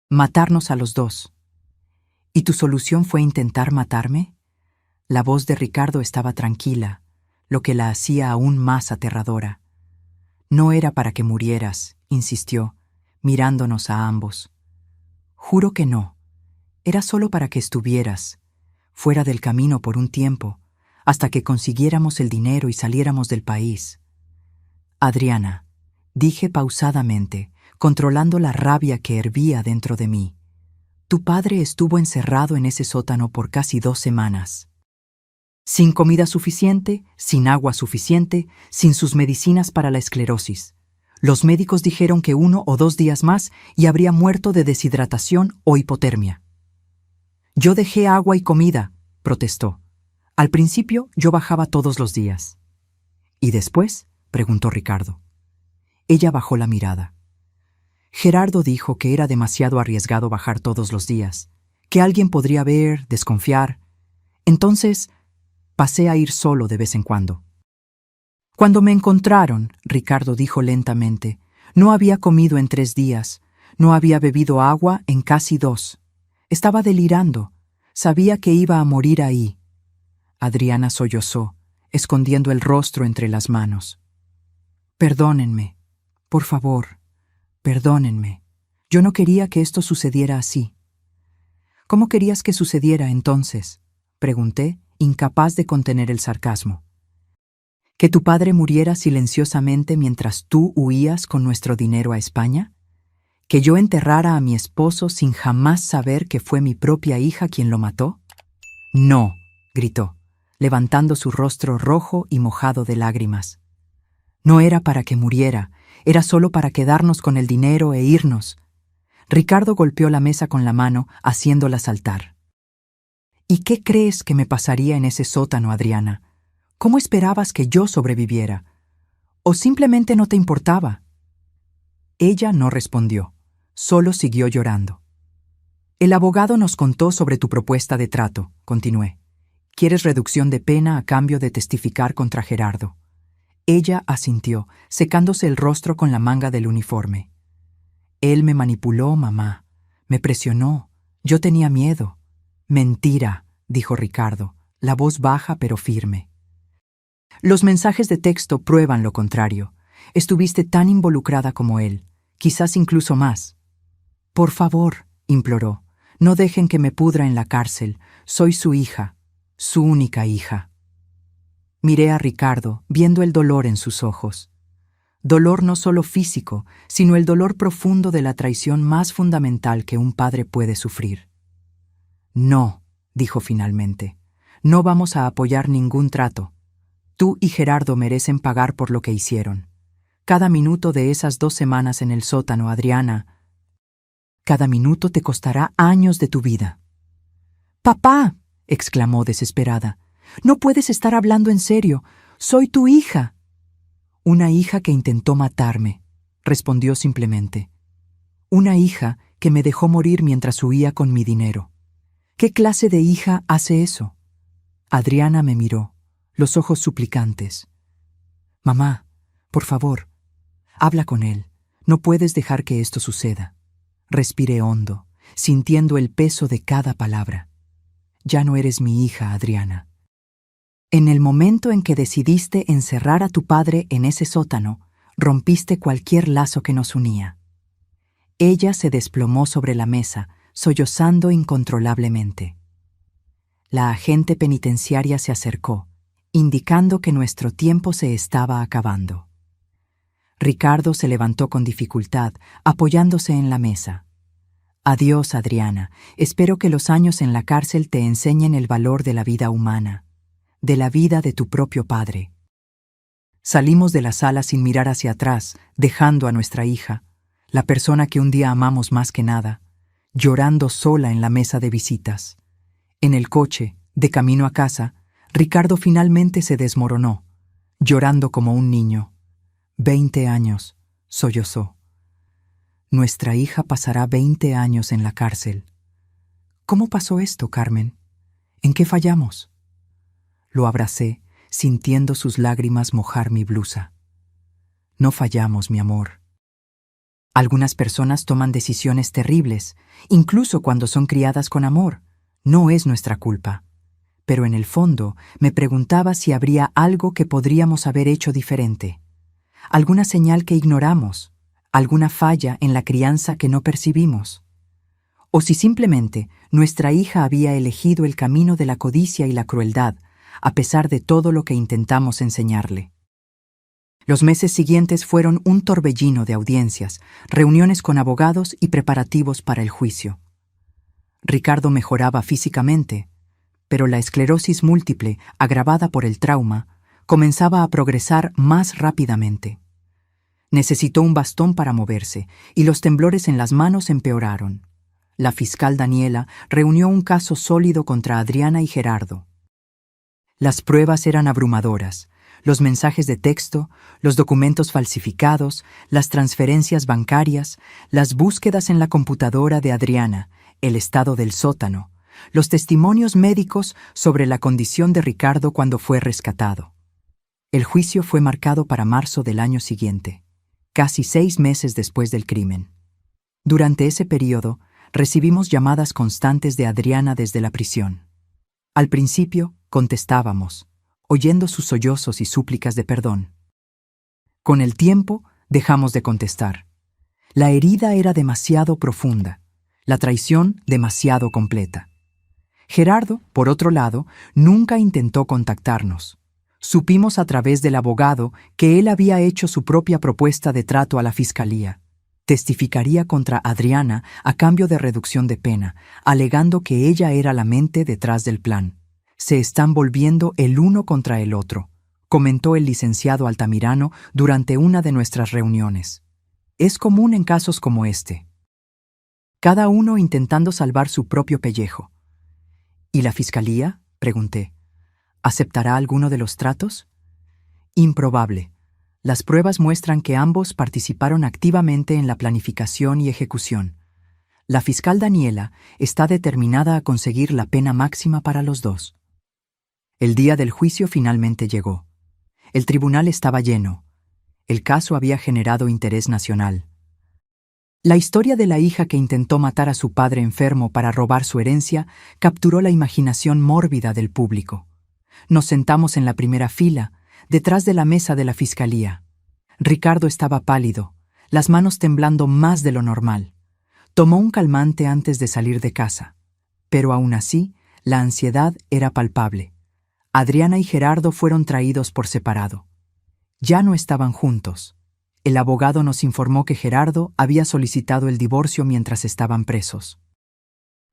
Matarnos a los dos. ¿Y tu solución fue intentar matarme? La voz de Ricardo estaba tranquila, lo que la hacía aún más aterradora. No era para que murieras, insistió, mirándonos a ambos. Juro que no. Era solo para que estuvieras, fuera del camino por un tiempo, hasta que consiguiéramos el dinero y saliéramos del país. Adriana, dije pausadamente, controlando la rabia que hervía dentro de mí. Tu padre estuvo encerrado en ese sótano por casi 2 semanas. Sin comida suficiente, sin agua suficiente, sin sus medicinas para la esclerosis. Los médicos dijeron que 1 o 2 días más y habría muerto de deshidratación o hipotermia. Yo dejé agua y comida, protestó. Al principio yo bajaba todos los días. ¿Y después? Preguntó Ricardo. Ella bajó la mirada. Gerardo dijo que era demasiado arriesgado bajar todos los días, que alguien podría ver, desconfiar. Entonces, pasé a ir solo de vez en cuando. Cuando me encontraron, Ricardo dijo lentamente, no había comido en 3 días, no había bebido agua en casi 2. Estaba delirando. Sabía que iba a morir ahí. Adriana sollozó, escondiendo el rostro entre las manos. Perdónenme, por favor, perdónenme. Yo no quería que esto sucediera así. ¿Cómo querías que sucediera entonces? Pregunté, incapaz de contener el sarcasmo. ¿Que tu padre muriera silenciosamente mientras tú huías con nuestro dinero a España? ¿Que yo enterrara a mi esposo sin jamás saber que fue mi propia hija quien lo mató? No, gritó, levantando su rostro rojo y mojado de lágrimas. No era para que muriera, era solo para quedarnos con el dinero e irnos. Ricardo golpeó la mesa con la mano, haciéndola saltar. ¿Y qué crees que me pasaría en ese sótano, Adriana? ¿Cómo esperabas que yo sobreviviera? ¿O simplemente no te importaba? Ella no respondió, solo siguió llorando. El abogado nos contó sobre tu propuesta de trato, continué. ¿Quieres reducción de pena a cambio de testificar contra Gerardo? Ella asintió, secándose el rostro con la manga del uniforme. Él me manipuló, mamá. Me presionó. Yo tenía miedo. Mentira, dijo Ricardo, la voz baja pero firme. Los mensajes de texto prueban lo contrario. Estuviste tan involucrada como él, quizás incluso más. Por favor, imploró, no dejen que me pudra en la cárcel. Soy su hija, su única hija. Miré a Ricardo, viendo el dolor en sus ojos. Dolor no solo físico, sino el dolor profundo de la traición más fundamental que un padre puede sufrir. No, dijo finalmente, no vamos a apoyar ningún trato. Tú y Gerardo merecen pagar por lo que hicieron. Cada minuto de esas 2 semanas en el sótano, Adriana, cada minuto te costará años de tu vida. ¡Papá!, exclamó desesperada. No puedes estar hablando en serio. Soy tu hija. Una hija que intentó matarme, respondió simplemente. Una hija que me dejó morir mientras huía con mi dinero. ¿Qué clase de hija hace eso? Adriana me miró, los ojos suplicantes. Mamá, por favor, habla con él. No puedes dejar que esto suceda. Respiré hondo, sintiendo el peso de cada palabra. Ya no eres mi hija, Adriana. En el momento en que decidiste encerrar a tu padre en ese sótano, rompiste cualquier lazo que nos unía. Ella se desplomó sobre la mesa, sollozando incontrolablemente. La agente penitenciaria se acercó. indicando que nuestro tiempo se estaba acabando. Ricardo se levantó con dificultad, apoyándose en la mesa. Adiós, Adriana. Espero que los años en la cárcel te enseñen el valor de la vida humana, de la vida de tu propio padre. Salimos de la sala sin mirar hacia atrás, dejando a nuestra hija, la persona que un día amamos más que nada, llorando sola en la mesa de visitas. En el coche, de camino a casa, Ricardo finalmente se desmoronó, llorando como un niño. 20 años, sollozó. Nuestra hija pasará 20 años en la cárcel. ¿Cómo pasó esto, Carmen? ¿En qué fallamos? Lo abracé, sintiendo sus lágrimas mojar mi blusa. No fallamos, mi amor. Algunas personas toman decisiones terribles, incluso cuando son criadas con amor. No es nuestra culpa. Pero en el fondo me preguntaba si habría algo que podríamos haber hecho diferente. Alguna señal que ignoramos, alguna falla en la crianza que no percibimos. O si simplemente nuestra hija había elegido el camino de la codicia y la crueldad, a pesar de todo lo que intentamos enseñarle. Los meses siguientes fueron un torbellino de audiencias, reuniones con abogados y preparativos para el juicio. Ricardo mejoraba físicamente, pero la esclerosis múltiple, agravada por el trauma, comenzaba a progresar más rápidamente. Necesitó un bastón para moverse, y los temblores en las manos empeoraron. La fiscal Daniela reunió un caso sólido contra Adriana y Gerardo. Las pruebas eran abrumadoras: los mensajes de texto, los documentos falsificados, las transferencias bancarias, las búsquedas en la computadora de Adriana, el estado del sótano, los testimonios médicos sobre la condición de Ricardo cuando fue rescatado. El juicio fue marcado para marzo del año siguiente, casi 6 meses después del crimen. Durante ese periodo, recibimos llamadas constantes de Adriana desde la prisión. Al principio, contestábamos, oyendo sus sollozos y súplicas de perdón. Con el tiempo, dejamos de contestar. La herida era demasiado profunda, la traición demasiado completa. Gerardo, por otro lado, nunca intentó contactarnos. Supimos a través del abogado que él había hecho su propia propuesta de trato a la fiscalía. Testificaría contra Adriana a cambio de reducción de pena, alegando que ella era la mente detrás del plan. Se están volviendo el uno contra el otro, comentó el licenciado Altamirano durante una de nuestras reuniones. Es común en casos como este. Cada uno intentando salvar su propio pellejo. ¿Y la fiscalía?, pregunté. ¿Aceptará alguno de los tratos? Improbable. Las pruebas muestran que ambos participaron activamente en la planificación y ejecución. La fiscal Daniela está determinada a conseguir la pena máxima para los dos. El día del juicio finalmente llegó. El tribunal estaba lleno. El caso había generado interés nacional. La historia de la hija que intentó matar a su padre enfermo para robar su herencia capturó la imaginación mórbida del público. Nos sentamos en la primera fila, detrás de la mesa de la fiscalía. Ricardo estaba pálido, las manos temblando más de lo normal. Tomó un calmante antes de salir de casa, pero aún así, la ansiedad era palpable. Adriana y Gerardo fueron traídos por separado. Ya no estaban juntos. El abogado nos informó que Gerardo había solicitado el divorcio mientras estaban presos.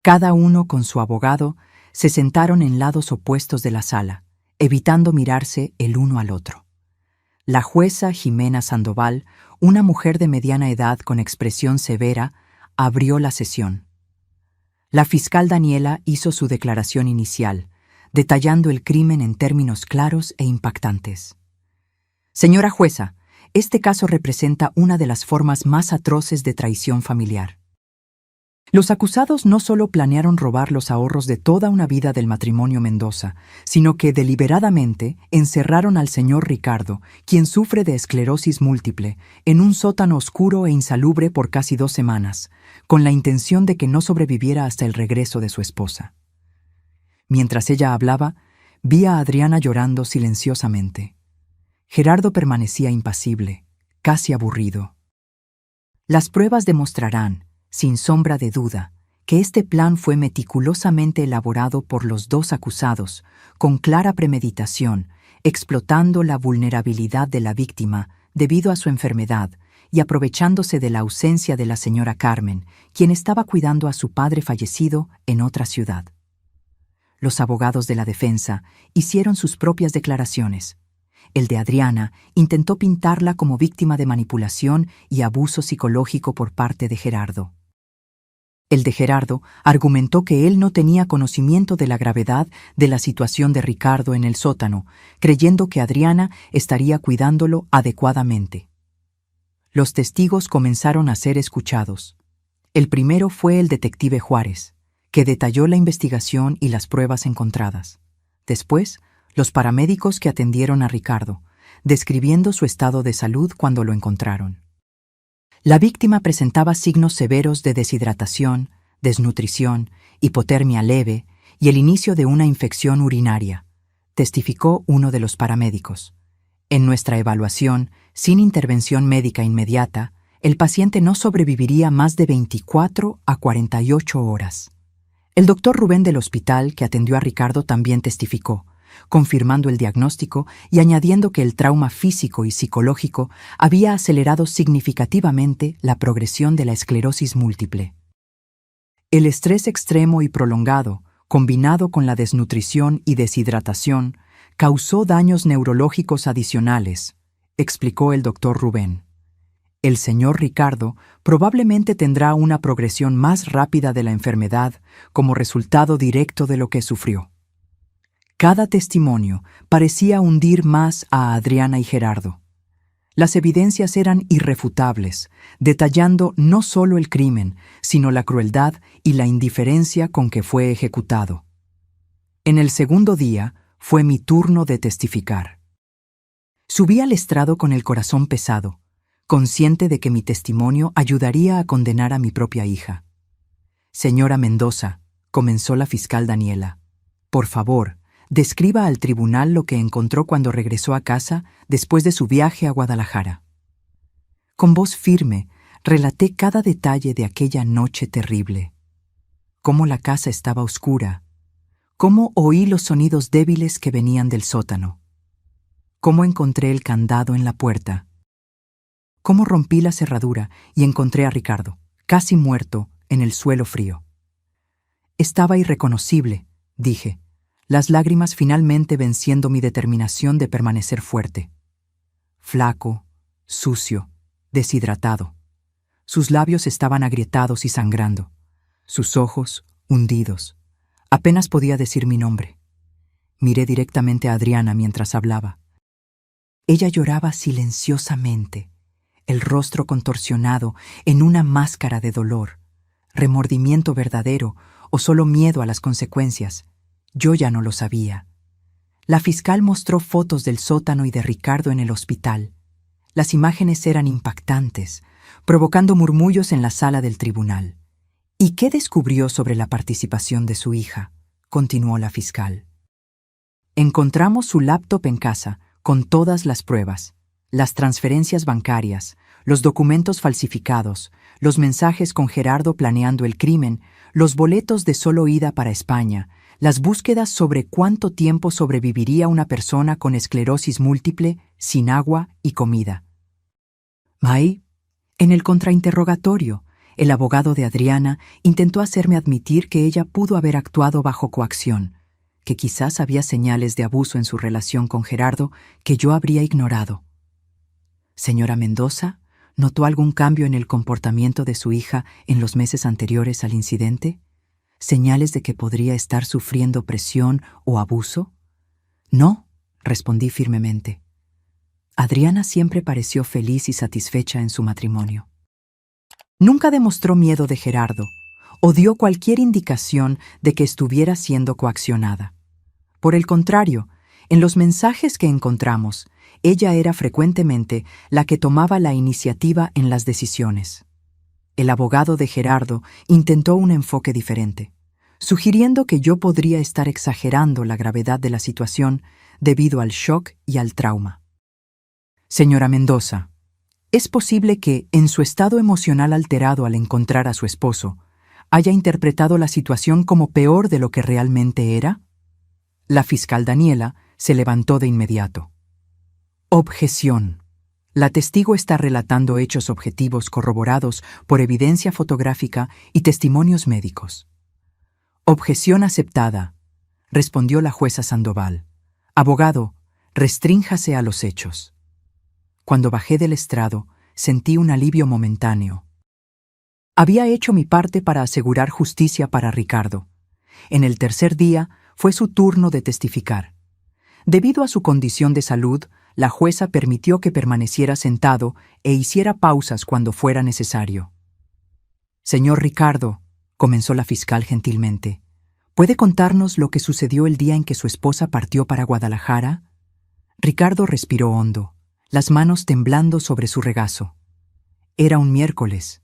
Cada uno con su abogado se sentaron en lados opuestos de la sala, evitando mirarse el uno al otro. La jueza Jimena Sandoval, una mujer de mediana edad con expresión severa, abrió la sesión. La fiscal Daniela hizo su declaración inicial, detallando el crimen en términos claros e impactantes. Señora jueza, este caso representa una de las formas más atroces de traición familiar. Los acusados no solo planearon robar los ahorros de toda una vida del matrimonio Mendoza, sino que deliberadamente encerraron al señor Ricardo, quien sufre de esclerosis múltiple, en un sótano oscuro e insalubre por casi 2 semanas, con la intención de que no sobreviviera hasta el regreso de su esposa. Mientras ella hablaba, vi a Adriana llorando silenciosamente. Gerardo permanecía impasible, casi aburrido. Las pruebas demostrarán, sin sombra de duda, que este plan fue meticulosamente elaborado por los dos acusados, con clara premeditación, explotando la vulnerabilidad de la víctima debido a su enfermedad y aprovechándose de la ausencia de la señora Carmen, quien estaba cuidando a su padre fallecido en otra ciudad. Los abogados de la defensa hicieron sus propias declaraciones. El de Adriana intentó pintarla como víctima de manipulación y abuso psicológico por parte de Gerardo. El de Gerardo argumentó que él no tenía conocimiento de la gravedad de la situación de Ricardo en el sótano, creyendo que Adriana estaría cuidándolo adecuadamente. Los testigos comenzaron a ser escuchados. El primero fue el detective Juárez, que detalló la investigación y las pruebas encontradas. Después, los paramédicos que atendieron a Ricardo, describiendo su estado de salud cuando lo encontraron. La víctima presentaba signos severos de deshidratación, desnutrición, hipotermia leve y el inicio de una infección urinaria, testificó uno de los paramédicos. En nuestra evaluación, sin intervención médica inmediata, el paciente no sobreviviría más de 24 a 48 horas. El doctor Rubén del hospital que atendió a Ricardo también testificó, confirmando el diagnóstico y añadiendo que el trauma físico y psicológico había acelerado significativamente la progresión de la esclerosis múltiple. El estrés extremo y prolongado, combinado con la desnutrición y deshidratación, causó daños neurológicos adicionales, explicó el doctor Rubén. El señor Ricardo probablemente tendrá una progresión más rápida de la enfermedad como resultado directo de lo que sufrió. Cada testimonio parecía hundir más a Adriana y Gerardo. Las evidencias eran irrefutables, detallando no solo el crimen, sino la crueldad y la indiferencia con que fue ejecutado. En el segundo día fue mi turno de testificar. Subí al estrado con el corazón pesado, consciente de que mi testimonio ayudaría a condenar a mi propia hija. Señora Mendoza, comenzó la fiscal Daniela, por favor, describa al tribunal lo que encontró cuando regresó a casa después de su viaje a Guadalajara. Con voz firme, relaté cada detalle de aquella noche terrible. Cómo la casa estaba oscura, cómo oí los sonidos débiles que venían del sótano, cómo encontré el candado en la puerta, cómo rompí la cerradura y encontré a Ricardo, casi muerto, en el suelo frío. Estaba irreconocible, dije, las lágrimas finalmente venciendo mi determinación de permanecer fuerte. Flaco, sucio, deshidratado. Sus labios estaban agrietados y sangrando, sus ojos hundidos. Apenas podía decir mi nombre. Miré directamente a Adriana mientras hablaba. Ella lloraba silenciosamente, el rostro contorsionado en una máscara de dolor, remordimiento verdadero o solo miedo a las consecuencias. Yo ya no lo sabía. La fiscal mostró fotos del sótano y de Ricardo en el hospital. Las imágenes eran impactantes, provocando murmullos en la sala del tribunal. ¿Y qué descubrió sobre la participación de su hija?, continuó la fiscal. Encontramos su laptop en casa, con todas las pruebas, las transferencias bancarias, los documentos falsificados, los mensajes con Gerardo planeando el crimen, los boletos de solo ida para España, las búsquedas sobre cuánto tiempo sobreviviría una persona con esclerosis múltiple, sin agua y comida. May, en el contrainterrogatorio, el abogado de Adriana intentó hacerme admitir que ella pudo haber actuado bajo coacción, que quizás había señales de abuso en su relación con Gerardo que yo habría ignorado. Señora Mendoza, ¿notó algún cambio en el comportamiento de su hija en los meses anteriores al incidente? ¿Señales de que podría estar sufriendo presión o abuso? No, respondí firmemente. Adriana siempre pareció feliz y satisfecha en su matrimonio. Nunca demostró miedo de Gerardo o dio cualquier indicación de que estuviera siendo coaccionada. Por el contrario, en los mensajes que encontramos, ella era frecuentemente la que tomaba la iniciativa en las decisiones. El abogado de Gerardo intentó un enfoque diferente, sugiriendo que yo podría estar exagerando la gravedad de la situación debido al shock y al trauma. Señora Mendoza, ¿es posible que, en su estado emocional alterado al encontrar a su esposo, haya interpretado la situación como peor de lo que realmente era? La fiscal Daniela Se levantó de inmediato. Objeción. La testigo está relatando hechos objetivos corroborados por evidencia fotográfica y testimonios médicos. Objeción aceptada, respondió la jueza Sandoval. Abogado, restrínjase a los hechos. Cuando bajé del estrado, sentí un alivio momentáneo. Había hecho mi parte para asegurar justicia para Ricardo. En el tercer día fue su turno de testificar. Debido a su condición de salud, la jueza permitió que permaneciera sentado e hiciera pausas cuando fuera necesario. Señor Ricardo, comenzó la fiscal gentilmente, ¿puede contarnos lo que sucedió el día en que su esposa partió para Guadalajara? Ricardo respiró hondo, las manos temblando sobre su regazo. Era un miércoles.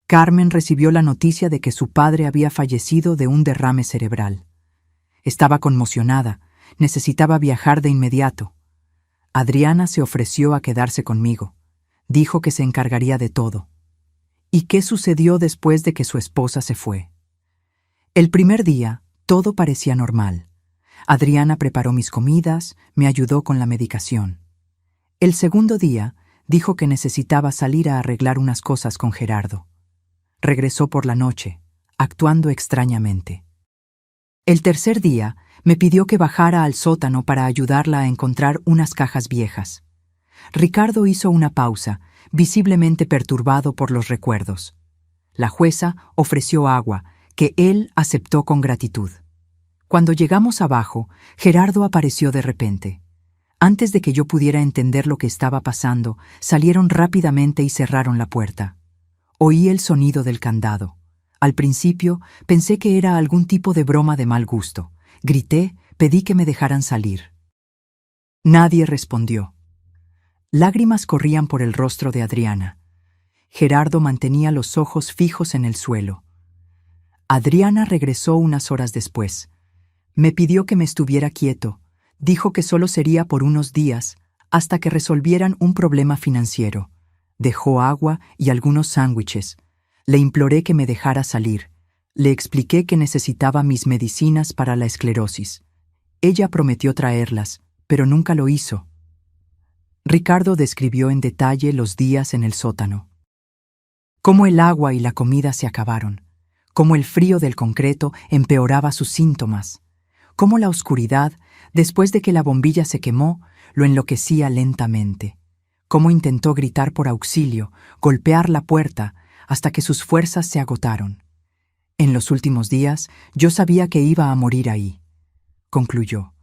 Carmen recibió la noticia de que su padre había fallecido de un derrame cerebral. Estaba conmocionada, necesitaba viajar de inmediato. Adriana se ofreció a quedarse conmigo. Dijo que se encargaría de todo. ¿Y qué sucedió después de que su esposa se fue? El primer día, todo parecía normal. Adriana preparó mis comidas, me ayudó con la medicación. El segundo día, dijo que necesitaba salir a arreglar unas cosas con Gerardo. Regresó por la noche, actuando extrañamente. El tercer día, me pidió que bajara al sótano para ayudarla a encontrar unas cajas viejas. Ricardo hizo una pausa, visiblemente perturbado por los recuerdos. La jueza ofreció agua, que él aceptó con gratitud. Cuando llegamos abajo, Gerardo apareció de repente. Antes de que yo pudiera entender lo que estaba pasando, salieron rápidamente y cerraron la puerta. Oí el sonido del candado. Al principio, pensé que era algún tipo de broma de mal gusto. Grité, pedí que me dejaran salir. Nadie respondió. Lágrimas corrían por el rostro de Adriana. Gerardo mantenía los ojos fijos en el suelo. Adriana regresó unas horas después. Me pidió que me estuviera quieto. Dijo que solo sería por unos días, hasta que resolvieran un problema financiero. Dejó agua y algunos sándwiches. Le imploré que me dejara salir. Le expliqué que necesitaba mis medicinas para la esclerosis. Ella prometió traerlas, pero nunca lo hizo. Ricardo describió en detalle los días en el sótano. Cómo el agua y la comida se acabaron. Cómo el frío del concreto empeoraba sus síntomas. Cómo la oscuridad, después de que la bombilla se quemó, lo enloquecía lentamente. Cómo intentó gritar por auxilio, golpear la puerta, hasta que sus fuerzas se agotaron. En los últimos días, yo sabía que iba a morir ahí, concluyó,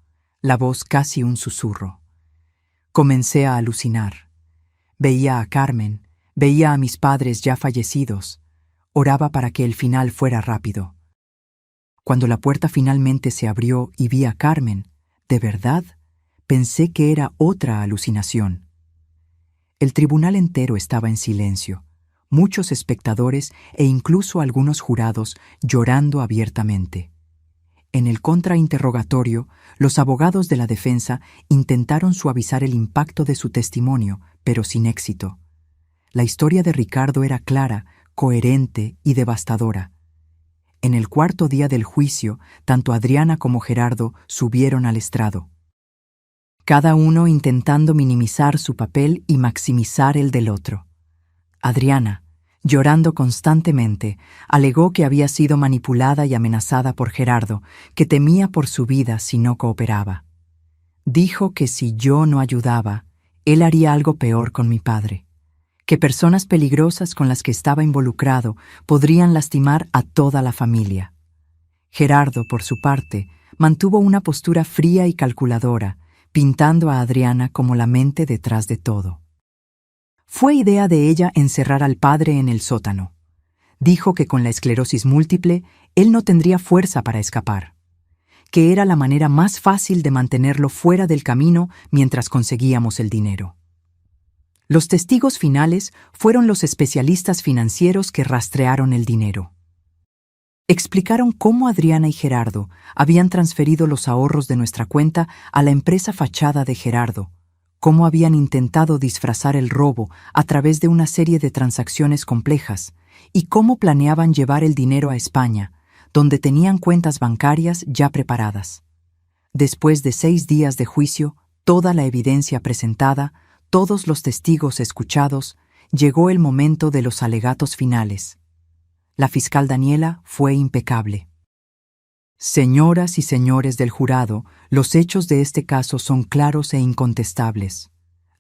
la voz casi un susurro. Comencé a alucinar. Veía a Carmen, veía a mis padres ya fallecidos. Oraba para que el final fuera rápido. Cuando la puerta finalmente se abrió y vi a Carmen, de verdad, pensé que era otra alucinación. El tribunal entero estaba en silencio. Muchos espectadores e incluso algunos jurados llorando abiertamente. En el contrainterrogatorio, los abogados de la defensa intentaron suavizar el impacto de su testimonio, pero sin éxito. La historia de Ricardo era clara, coherente y devastadora. En el cuarto día del juicio, tanto Adriana como Gerardo subieron al estrado. Cada uno intentando minimizar su papel y maximizar el del otro. Adriana, llorando constantemente, alegó que había sido manipulada y amenazada por Gerardo, que temía por su vida si no cooperaba. Dijo que si yo no ayudaba, él haría algo peor con mi padre, que personas peligrosas con las que estaba involucrado podrían lastimar a toda la familia. Gerardo, por su parte, mantuvo una postura fría y calculadora, pintando a Adriana como la mente detrás de todo. Fue idea de ella encerrar al padre en el sótano. Dijo que con la esclerosis múltiple, él no tendría fuerza para escapar. Que era la manera más fácil de mantenerlo fuera del camino mientras conseguíamos el dinero. Los testigos finales fueron los especialistas financieros que rastrearon el dinero. Explicaron cómo Adriana y Gerardo habían transferido los ahorros de nuestra cuenta a la empresa fachada de Gerardo, cómo habían intentado disfrazar el robo a través de una serie de transacciones complejas y cómo planeaban llevar el dinero a España, donde tenían cuentas bancarias ya preparadas. Después de 6 días de juicio, toda la evidencia presentada, todos los testigos escuchados, llegó el momento de los alegatos finales. La fiscal Daniela fue impecable. Señoras y señores del jurado, los hechos de este caso son claros e incontestables.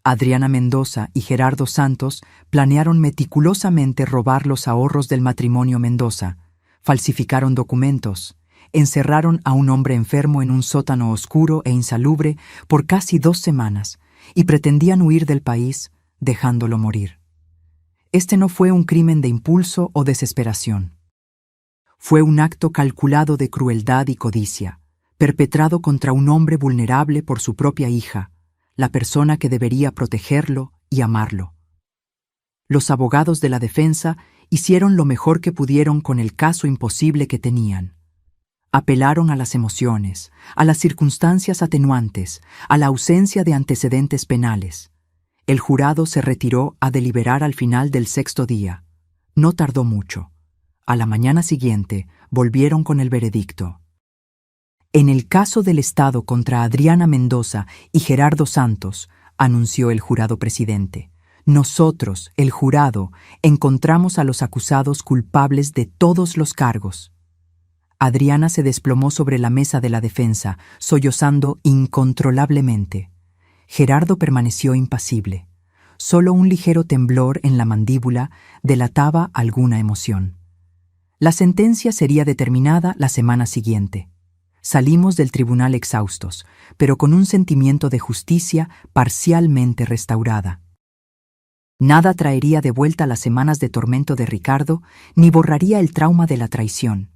Adriana Mendoza y Gerardo Santos planearon meticulosamente robar los ahorros del matrimonio Mendoza, falsificaron documentos, encerraron a un hombre enfermo en un sótano oscuro e insalubre por casi 2 semanas y pretendían huir del país dejándolo morir. Este no fue un crimen de impulso o desesperación. Fue un acto calculado de crueldad y codicia, perpetrado contra un hombre vulnerable por su propia hija, la persona que debería protegerlo y amarlo. Los abogados de la defensa hicieron lo mejor que pudieron con el caso imposible que tenían. Apelaron a las emociones, a las circunstancias atenuantes, a la ausencia de antecedentes penales. El jurado se retiró a deliberar al final del 6º día. No tardó mucho. A la mañana siguiente volvieron con el veredicto. En el caso del Estado contra Adriana Mendoza y Gerardo Santos, anunció el jurado presidente, nosotros, el jurado, encontramos a los acusados culpables de todos los cargos. Adriana se desplomó sobre la mesa de la defensa, sollozando incontrolablemente. Gerardo permaneció impasible. Solo un ligero temblor en la mandíbula delataba alguna emoción. La sentencia sería determinada la semana siguiente. Salimos del tribunal exhaustos, pero con un sentimiento de justicia parcialmente restaurada. Nada traería de vuelta las semanas de tormento de Ricardo, ni borraría el trauma de la traición,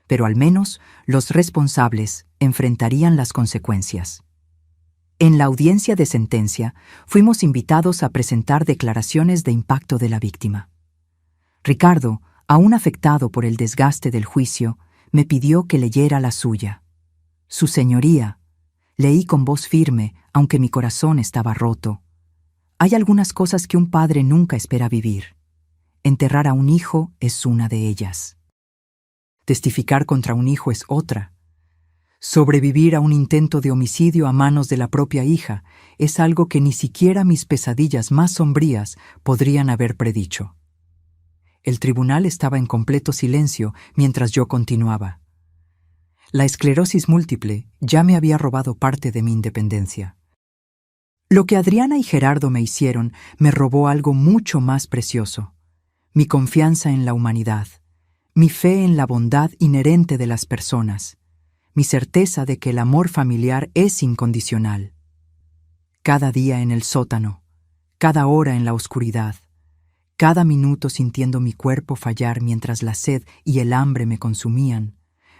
pero al menos los responsables enfrentarían las consecuencias. En la audiencia de sentencia, fuimos invitados a presentar declaraciones de impacto de la víctima. Ricardo, aún afectado por el desgaste del juicio, me pidió que leyera la suya. Su señoría, leí con voz firme, aunque mi corazón estaba roto. Hay algunas cosas que un padre nunca espera vivir. Enterrar a un hijo es una de ellas. Testificar contra un hijo es otra. Sobrevivir a un intento de homicidio a manos de la propia hija es algo que ni siquiera mis pesadillas más sombrías podrían haber predicho. El tribunal estaba en completo silencio mientras yo continuaba. La esclerosis múltiple ya me había robado parte de mi independencia. Lo que Adriana y Gerardo me hicieron me robó algo mucho más precioso: mi confianza en la humanidad, mi fe en la bondad inherente de las personas, mi certeza de que el amor familiar es incondicional. Cada día en el sótano, cada hora en la oscuridad, cada minuto sintiendo mi cuerpo fallar mientras la sed y el hambre me consumían,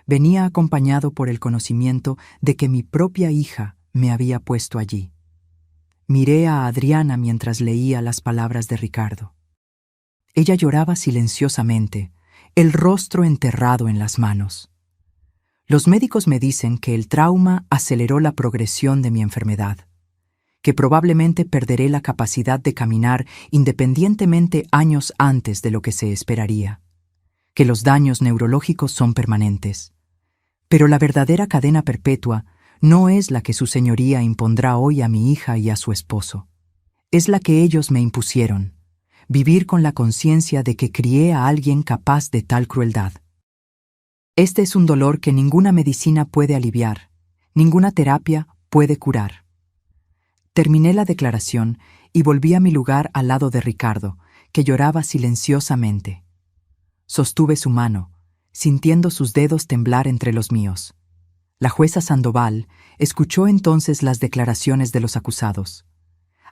venía acompañado por el conocimiento de que mi propia hija me había puesto allí. Miré a Adriana mientras leía las palabras de Ricardo. Ella lloraba silenciosamente, el rostro enterrado en las manos. Los médicos me dicen que el trauma aceleró la progresión de mi enfermedad, que probablemente perderé la capacidad de caminar independientemente años antes de lo que se esperaría, que los daños neurológicos son permanentes. Pero la verdadera cadena perpetua no es la que su señoría impondrá hoy a mi hija y a su esposo. Es la que ellos me impusieron: vivir con la conciencia de que crié a alguien capaz de tal crueldad. Este es un dolor que ninguna medicina puede aliviar, ninguna terapia puede curar. Terminé la declaración y volví a mi lugar al lado de Ricardo, que lloraba silenciosamente. Sostuve su mano, sintiendo sus dedos temblar entre los míos. La jueza Sandoval escuchó entonces las declaraciones de los acusados.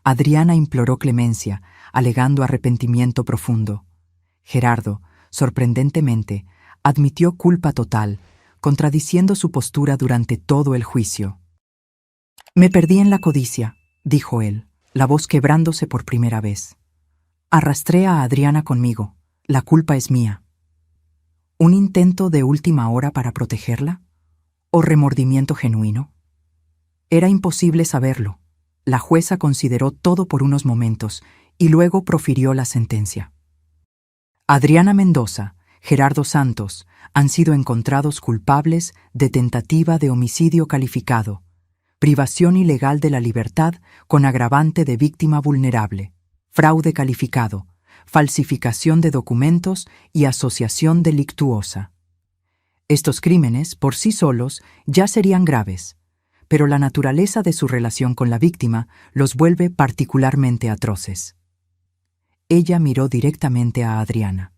Adriana imploró clemencia, alegando arrepentimiento profundo. Gerardo, sorprendentemente, admitió culpa total, contradiciendo su postura durante todo el juicio. «Me perdí en la codicia», dijo él, la voz quebrándose por primera vez. «Arrastré a Adriana conmigo. La culpa es mía». ¿Un intento de última hora para protegerla? ¿O remordimiento genuino? Era imposible saberlo. La jueza consideró todo por unos momentos y luego profirió la sentencia. Adriana Mendoza, Gerardo Santos han sido encontrados culpables de tentativa de homicidio calificado, privación ilegal de la libertad con agravante de víctima vulnerable, fraude calificado, falsificación de documentos y asociación delictuosa. Estos crímenes, por sí solos, ya serían graves, pero la naturaleza de su relación con la víctima los vuelve particularmente atroces. Ella miró directamente a Adriana.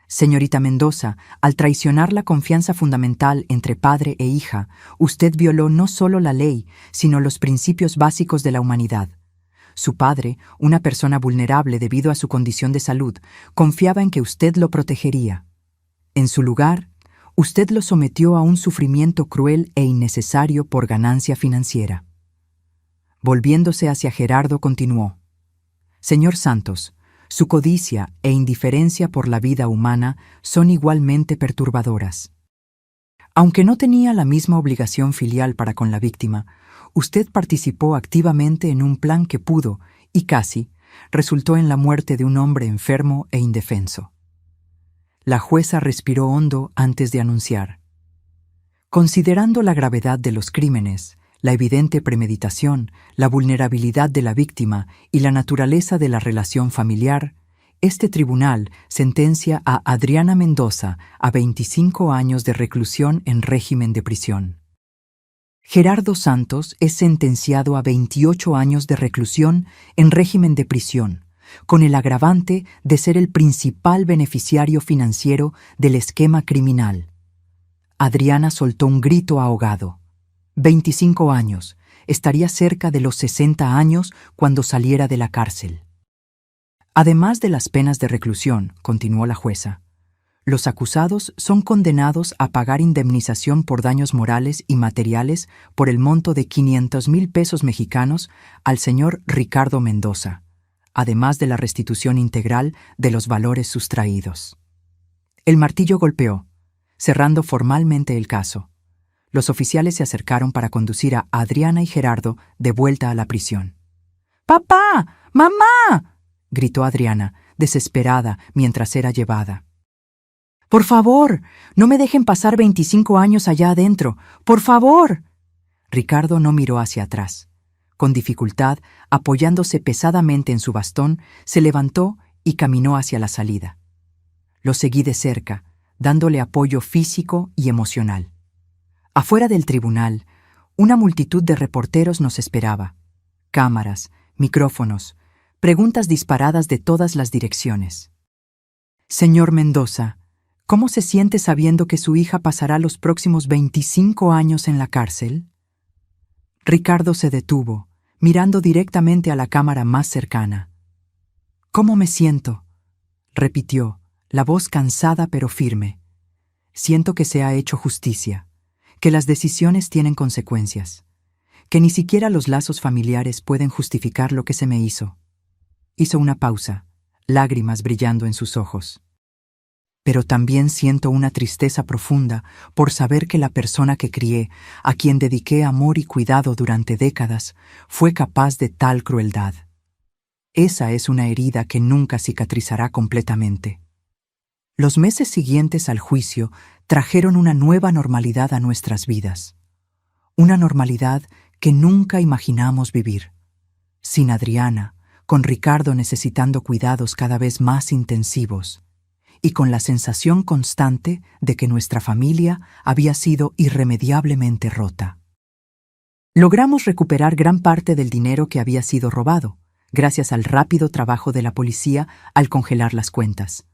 Señorita Mendoza, al traicionar la confianza fundamental entre padre e hija, usted violó no solo la ley, sino los principios básicos de la humanidad. Su padre, una persona vulnerable debido a su condición de salud, confiaba en que usted lo protegería. En su lugar, usted lo sometió a un sufrimiento cruel e innecesario por ganancia financiera. Volviéndose hacia Gerardo, continuó: Señor Santos, su codicia e indiferencia por la vida humana son igualmente perturbadoras. Aunque no tenía la misma obligación filial para con la víctima, usted participó activamente en un plan que pudo, y casi, resultó en la muerte de un hombre enfermo e indefenso. La jueza respiró hondo antes de anunciar: Considerando la gravedad de los crímenes, la evidente premeditación, la vulnerabilidad de la víctima y la naturaleza de la relación familiar, este tribunal sentencia a Adriana Mendoza a 25 años de reclusión en régimen de prisión. Gerardo Santos es sentenciado a 28 años de reclusión en régimen de prisión, con el agravante de ser el principal beneficiario financiero del esquema criminal. Adriana soltó un grito ahogado. 25 años. Estaría cerca de los 60 años cuando saliera de la cárcel. Además de las penas de reclusión, continuó la jueza, los acusados son condenados a pagar indemnización por daños morales y materiales por el monto de 500,000 pesos mexicanos al señor Ricardo Mendoza, además de la restitución integral de los valores sustraídos. El martillo golpeó, cerrando formalmente el caso. Los oficiales se acercaron para conducir a Adriana y Gerardo de vuelta a la prisión. ¡Papá! ¡Mamá!, gritó Adriana, desesperada, mientras era llevada. ¡Por favor! ¡No me dejen pasar 25 años allá adentro! ¡Por favor! Ricardo no miró hacia atrás. Con dificultad, apoyándose pesadamente en su bastón, se levantó y caminó hacia la salida. Lo seguí de cerca, dándole apoyo físico y emocional. Afuera del tribunal, una multitud de reporteros nos esperaba. Cámaras, micrófonos, preguntas disparadas de todas las direcciones. Señor Mendoza, ¿cómo se siente sabiendo que su hija pasará los próximos 25 años en la cárcel? Ricardo se detuvo, mirando directamente a la cámara más cercana. ¿Cómo me siento?, repitió, la voz cansada pero firme. Siento que se ha hecho justicia, que las decisiones tienen consecuencias, que ni siquiera los lazos familiares pueden justificar lo que se me hizo. Hizo una pausa, lágrimas brillando en sus ojos. Pero también siento una tristeza profunda por saber que la persona que crié, a quien dediqué amor y cuidado durante décadas, fue capaz de tal crueldad. Esa es una herida que nunca cicatrizará completamente. Los meses siguientes al juicio trajeron una nueva normalidad a nuestras vidas. Una normalidad que nunca imaginamos vivir. Sin Adriana, con Ricardo necesitando cuidados cada vez más intensivos, y con la sensación constante de que nuestra familia había sido irremediablemente rota. Logramos recuperar gran parte del dinero que había sido robado, gracias al rápido trabajo de la policía al congelar las cuentas.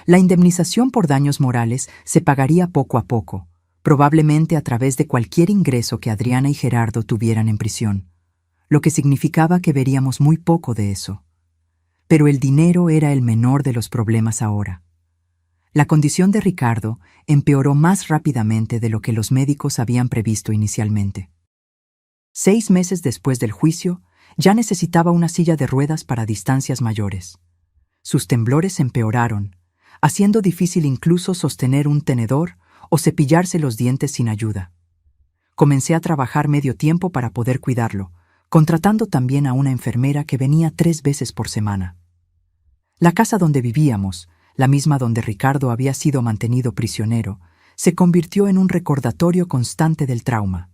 La indemnización por daños morales se pagaría poco a poco, probablemente a través de cualquier ingreso que Adriana y Gerardo tuvieran en prisión, lo que significaba que veríamos muy poco de eso. Pero el dinero era el menor de los problemas ahora. La condición de Ricardo empeoró más rápidamente de lo que los médicos habían previsto inicialmente. 6 meses después del juicio, ya necesitaba una silla de ruedas para distancias mayores. Sus temblores empeoraron, haciendo difícil incluso sostener un tenedor o cepillarse los dientes sin ayuda. Comencé a trabajar medio tiempo para poder cuidarlo, contratando también a una enfermera que venía 3 veces por semana. La casa donde vivíamos, la misma donde Ricardo había sido mantenido prisionero, se convirtió en un recordatorio constante del trauma.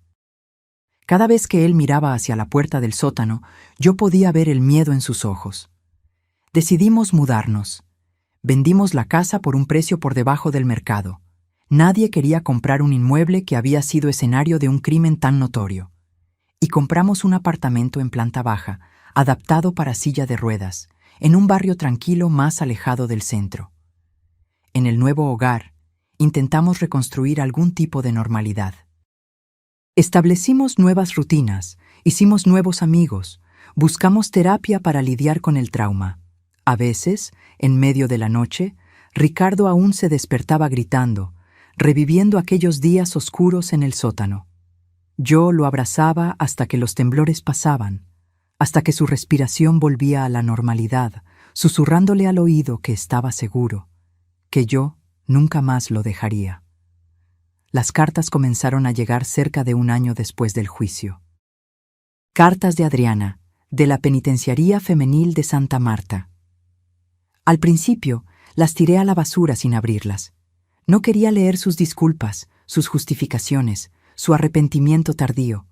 Cada vez que él miraba hacia la puerta del sótano, yo podía ver el miedo en sus ojos. Decidimos mudarnos. Vendimos la casa por un precio por debajo del mercado. Nadie quería comprar un inmueble que había sido escenario de un crimen tan notorio. Y compramos un apartamento en planta baja, adaptado para silla de ruedas, en un barrio tranquilo más alejado del centro. En el nuevo hogar, intentamos reconstruir algún tipo de normalidad. Establecimos nuevas rutinas, hicimos nuevos amigos, buscamos terapia para lidiar con el trauma. A veces, en medio de la noche, Ricardo aún se despertaba gritando, reviviendo aquellos días oscuros en el sótano. Yo lo abrazaba hasta que los temblores pasaban, hasta que su respiración volvía a la normalidad, susurrándole al oído que estaba seguro, que yo nunca más lo dejaría. Las cartas comenzaron a llegar cerca de un año después del juicio. Cartas de Adriana, de la Penitenciaría Femenil de Santa Marta. Al principio, las tiré a la basura sin abrirlas. No quería leer sus disculpas, sus justificaciones, su arrepentimiento tardío.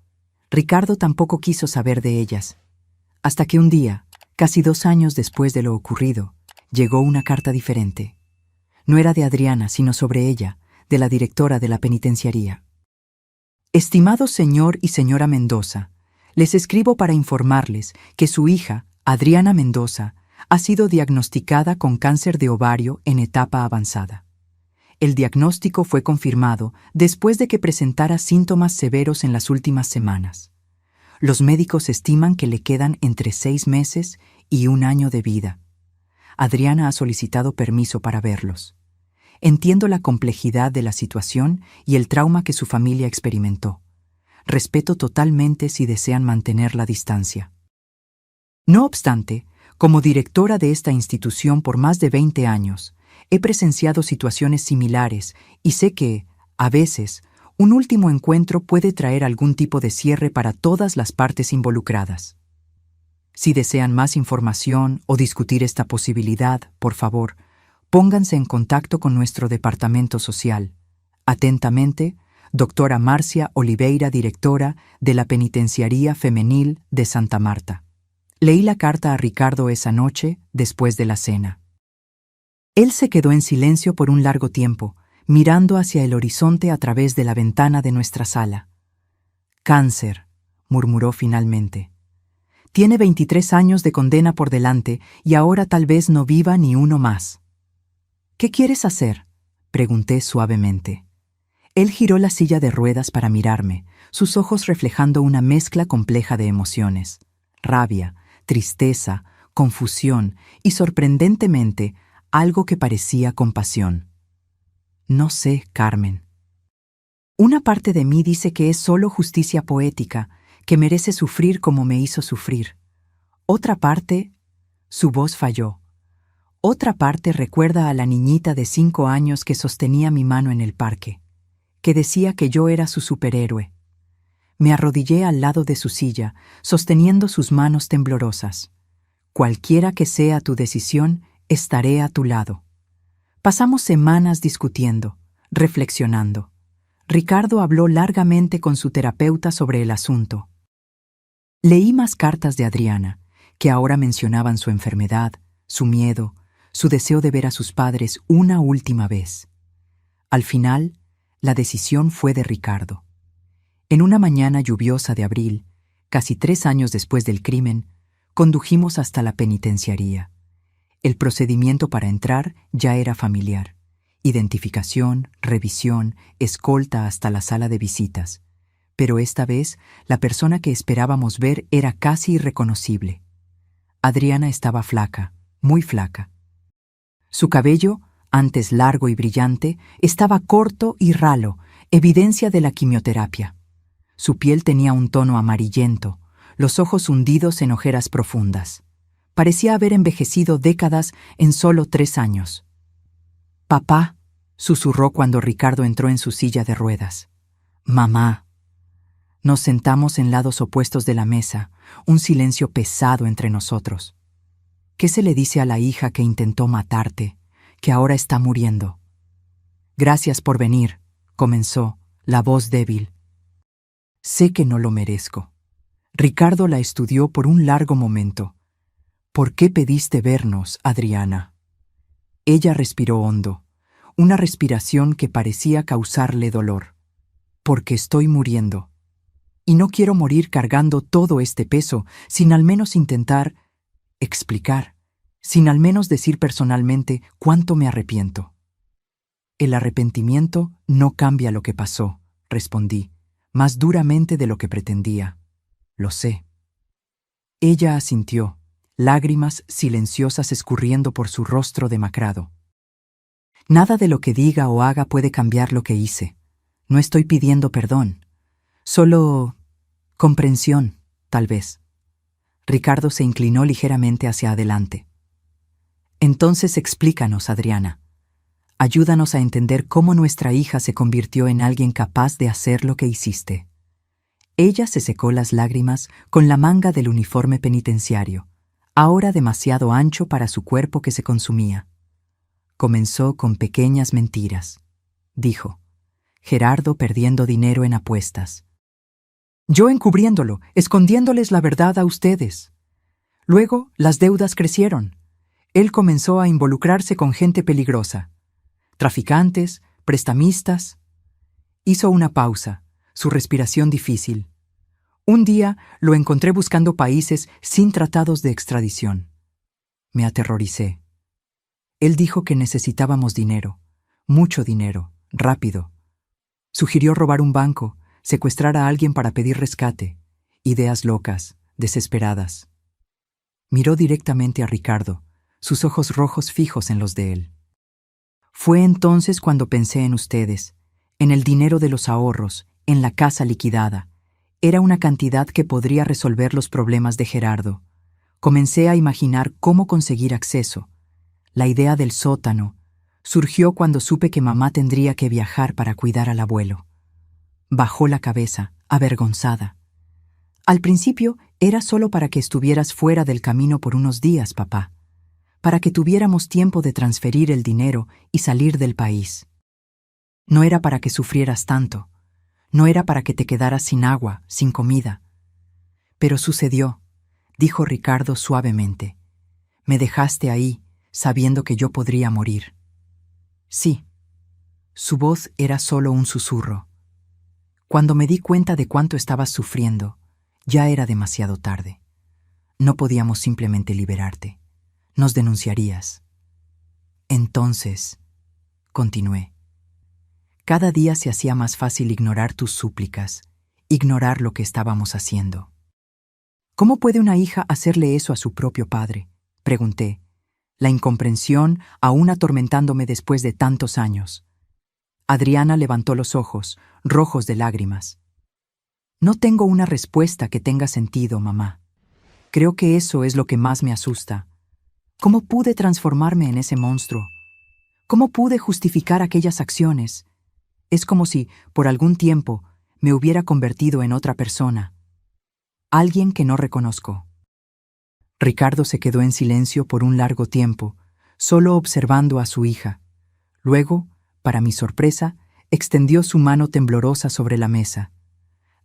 Ricardo tampoco quiso saber de ellas. Hasta que un día, casi 2 años después de lo ocurrido, llegó una carta diferente. No era de Adriana, sino sobre ella, de la directora de la penitenciaría. Estimado señor y señora Mendoza, les escribo para informarles que su hija, Adriana Mendoza, ha sido diagnosticada con cáncer de ovario en etapa avanzada. El diagnóstico fue confirmado después de que presentara síntomas severos en las últimas semanas. Los médicos estiman que le quedan entre 6 meses y 1 año de vida. Adriana ha solicitado permiso para verlos. Entiendo la complejidad de la situación y el trauma que su familia experimentó. Respeto totalmente si desean mantener la distancia. No obstante, como directora de esta institución por más de 20 años, he presenciado situaciones similares y sé que, a veces, un último encuentro puede traer algún tipo de cierre para todas las partes involucradas. Si desean más información o discutir esta posibilidad, por favor, pónganse en contacto con nuestro departamento social. Atentamente, doctora Marcia Oliveira, directora de la Penitenciaría Femenil de Santa Marta. Leí la carta a Ricardo esa noche, después de la cena. Él se quedó en silencio por un largo tiempo, mirando hacia el horizonte a través de la ventana de nuestra sala. Cáncer, murmuró finalmente. Tiene 23 años de condena por delante y ahora tal vez no viva ni uno más. ¿Qué quieres hacer?, pregunté suavemente. Él giró la silla de ruedas para mirarme, sus ojos reflejando una mezcla compleja de emociones: rabia, tristeza, confusión y, sorprendentemente, algo que parecía compasión. No sé, Carmen. Una parte de mí dice que es solo justicia poética, que merece sufrir como me hizo sufrir. Otra parte, su voz falló. Otra parte recuerda a la niñita de 5 años que sostenía mi mano en el parque, que decía que yo era su superhéroe. Me arrodillé al lado de su silla, sosteniendo sus manos temblorosas. Cualquiera que sea tu decisión, estaré a tu lado. Pasamos semanas discutiendo, reflexionando. Ricardo habló largamente con su terapeuta sobre el asunto. Leí más cartas de Adriana, que ahora mencionaban su enfermedad, su miedo, su deseo de ver a sus padres una última vez. Al final, la decisión fue de Ricardo. En una mañana lluviosa de abril, casi 3 años después del crimen, condujimos hasta la penitenciaría. El procedimiento para entrar ya era familiar: identificación, revisión, escolta hasta la sala de visitas. Pero esta vez, la persona que esperábamos ver era casi irreconocible. Adriana estaba flaca, muy flaca. Su cabello, antes largo y brillante, estaba corto y ralo, evidencia de la quimioterapia. Su piel tenía un tono amarillento, los ojos hundidos en ojeras profundas. Parecía haber envejecido décadas en solo 3 años. «Papá», susurró cuando Ricardo entró en su silla de ruedas. «Mamá». Nos sentamos en lados opuestos de la mesa, un silencio pesado entre nosotros. ¿Qué se le dice a la hija que intentó matarte, que ahora está muriendo? «Gracias por venir», comenzó, la voz débil. Sé que no lo merezco. Ricardo la estudió por un largo momento. ¿Por qué pediste vernos, Adriana? Ella respiró hondo, una respiración que parecía causarle dolor. Porque estoy muriendo. Y no quiero morir cargando todo este peso sin al menos intentar explicar, sin al menos decir personalmente cuánto me arrepiento. El arrepentimiento no cambia lo que pasó, respondí, más duramente de lo que pretendía. Lo sé. Ella asintió, lágrimas silenciosas escurriendo por su rostro demacrado. Nada de lo que diga o haga puede cambiar lo que hice. No estoy pidiendo perdón. Solo comprensión, tal vez. Ricardo se inclinó ligeramente hacia adelante. Entonces explícanos, Adriana. Ayúdanos a entender cómo nuestra hija se convirtió en alguien capaz de hacer lo que hiciste. Ella se secó las lágrimas con la manga del uniforme penitenciario, ahora demasiado ancho para su cuerpo que se consumía. Comenzó con pequeñas mentiras, dijo. Gerardo perdiendo dinero en apuestas. Yo encubriéndolo, escondiéndoles la verdad a ustedes. Luego, las deudas crecieron. Él comenzó a involucrarse con gente peligrosa. Traficantes, prestamistas. Hizo una pausa, su respiración difícil. Un día lo encontré buscando países sin tratados de extradición. Me aterroricé. Él dijo que necesitábamos dinero, mucho dinero, rápido. Sugirió robar un banco, secuestrar a alguien para pedir rescate. Ideas locas, desesperadas. Miró directamente a Ricardo, sus ojos rojos fijos en los de él. Fue entonces cuando pensé en ustedes, en el dinero de los ahorros, en la casa liquidada. Era una cantidad que podría resolver los problemas de Gerardo. Comencé a imaginar cómo conseguir acceso. La idea del sótano surgió cuando supe que mamá tendría que viajar para cuidar al abuelo. Bajó la cabeza, avergonzada. Al principio era solo para que estuvieras fuera del camino por unos días, papá, para que tuviéramos tiempo de transferir el dinero y salir del país. No era para que sufrieras tanto, no era para que te quedaras sin agua, sin comida. Pero sucedió, dijo Ricardo suavemente. Me dejaste ahí, sabiendo que yo podría morir. Sí. Su voz era solo un susurro. Cuando me di cuenta de cuánto estabas sufriendo, ya era demasiado tarde. No podíamos simplemente liberarte. Nos denunciarías. Entonces, continué, cada día se hacía más fácil ignorar tus súplicas, ignorar lo que estábamos haciendo. ¿Cómo puede una hija hacerle eso a su propio padre?, pregunté, la incomprensión aún atormentándome después de tantos años. Adriana levantó los ojos, rojos de lágrimas. No tengo una respuesta que tenga sentido, mamá. Creo que eso es lo que más me asusta. ¿Cómo pude transformarme en ese monstruo? ¿Cómo pude justificar aquellas acciones? Es como si, por algún tiempo, me hubiera convertido en otra persona. Alguien que no reconozco. Ricardo se quedó en silencio por un largo tiempo, solo observando a su hija. Luego, para mi sorpresa, extendió su mano temblorosa sobre la mesa.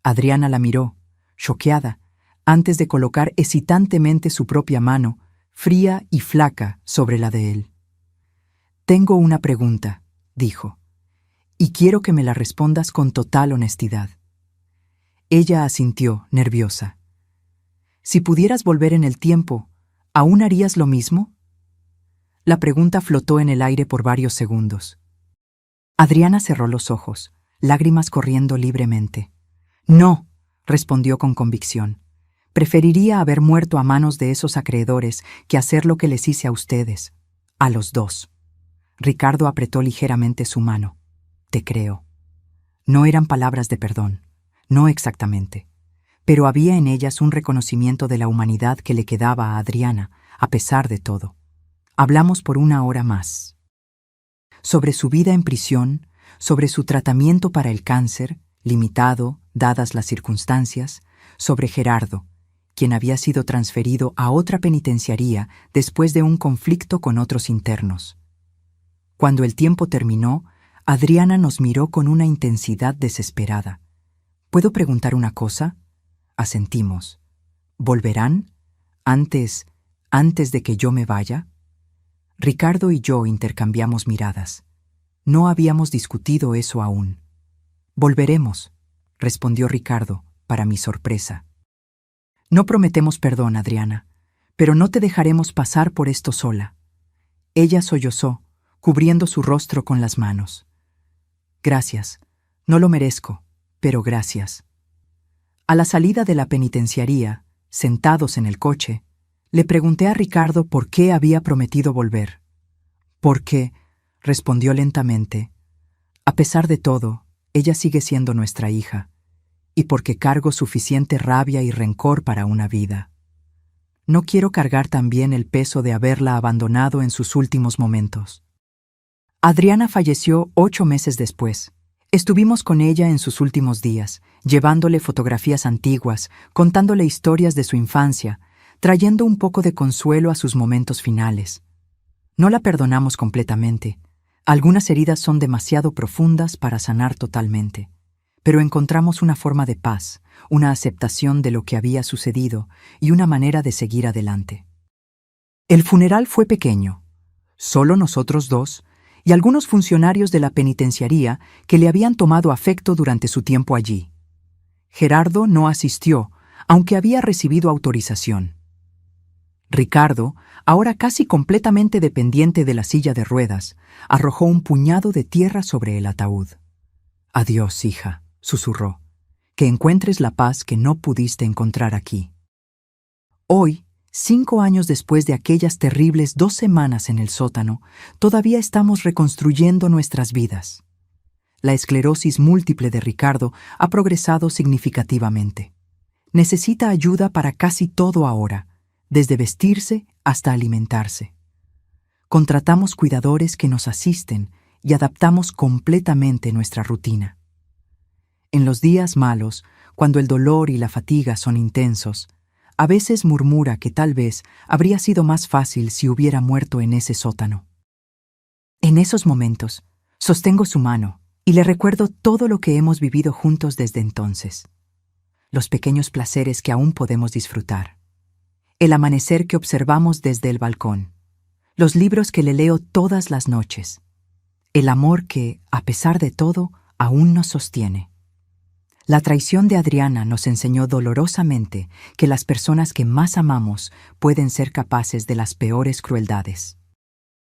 Adriana la miró, choqueada, antes de colocar hesitantemente su propia mano, fría y flaca, sobre la de él. Tengo una pregunta, dijo, y quiero que me la respondas con total honestidad. Ella asintió, nerviosa. Si pudieras volver en el tiempo, ¿aún harías lo mismo? La pregunta flotó en el aire por varios segundos. Adriana cerró los ojos, lágrimas corriendo libremente. No, respondió con convicción. Preferiría haber muerto a manos de esos acreedores que hacer lo que les hice a ustedes, a los dos. Ricardo apretó ligeramente su mano. Te creo. No eran palabras de perdón, no exactamente, pero había en ellas un reconocimiento de la humanidad que le quedaba a Adriana, a pesar de todo. Hablamos por 1 hora más. Sobre su vida en prisión, sobre su tratamiento para el cáncer, limitado, dadas las circunstancias, sobre Gerardo, quien había sido transferido a otra penitenciaría después de un conflicto con otros internos. Cuando el tiempo terminó, Adriana nos miró con una intensidad desesperada. ¿Puedo preguntar una cosa? Asentimos. ¿Volverán? ¿Antes de que yo me vaya? Ricardo y yo intercambiamos miradas. No habíamos discutido eso aún. Volveremos, respondió Ricardo, para mi sorpresa. No prometemos perdón, Adriana, pero no te dejaremos pasar por esto sola. Ella sollozó, cubriendo su rostro con las manos. Gracias. No lo merezco, pero gracias. A la salida de la penitenciaría, sentados en el coche, le pregunté a Ricardo por qué había prometido volver. Porque, respondió lentamente, a pesar de todo, ella sigue siendo nuestra hija, y porque cargo suficiente rabia y rencor para una vida. No quiero cargar también el peso de haberla abandonado en sus últimos momentos. Adriana falleció 8 meses después. Estuvimos con ella en sus últimos días, llevándole fotografías antiguas, contándole historias de su infancia, trayendo un poco de consuelo a sus momentos finales. No la perdonamos completamente. Algunas heridas son demasiado profundas para sanar totalmente, pero encontramos una forma de paz, una aceptación de lo que había sucedido y una manera de seguir adelante. El funeral fue pequeño, solo nosotros dos y algunos funcionarios de la penitenciaría que le habían tomado afecto durante su tiempo allí. Gerardo no asistió, aunque había recibido autorización. Ricardo, ahora casi completamente dependiente de la silla de ruedas, arrojó un puñado de tierra sobre el ataúd. «Adiós, hija», susurró, «que encuentres la paz que no pudiste encontrar aquí». Hoy, 5 años después de aquellas terribles 2 semanas en el sótano, todavía estamos reconstruyendo nuestras vidas. La esclerosis múltiple de Ricardo ha progresado significativamente. Necesita ayuda para casi todo ahora, desde vestirse hasta alimentarse. Contratamos cuidadores que nos asisten y adaptamos completamente nuestra rutina. En los días malos, cuando el dolor y la fatiga son intensos, a veces murmura que tal vez habría sido más fácil si hubiera muerto en ese sótano. En esos momentos, sostengo su mano y le recuerdo todo lo que hemos vivido juntos desde entonces. Los pequeños placeres que aún podemos disfrutar. El amanecer que observamos desde el balcón. Los libros que le leo todas las noches. El amor que, a pesar de todo, aún nos sostiene. La traición de Adriana nos enseñó dolorosamente que las personas que más amamos pueden ser capaces de las peores crueldades.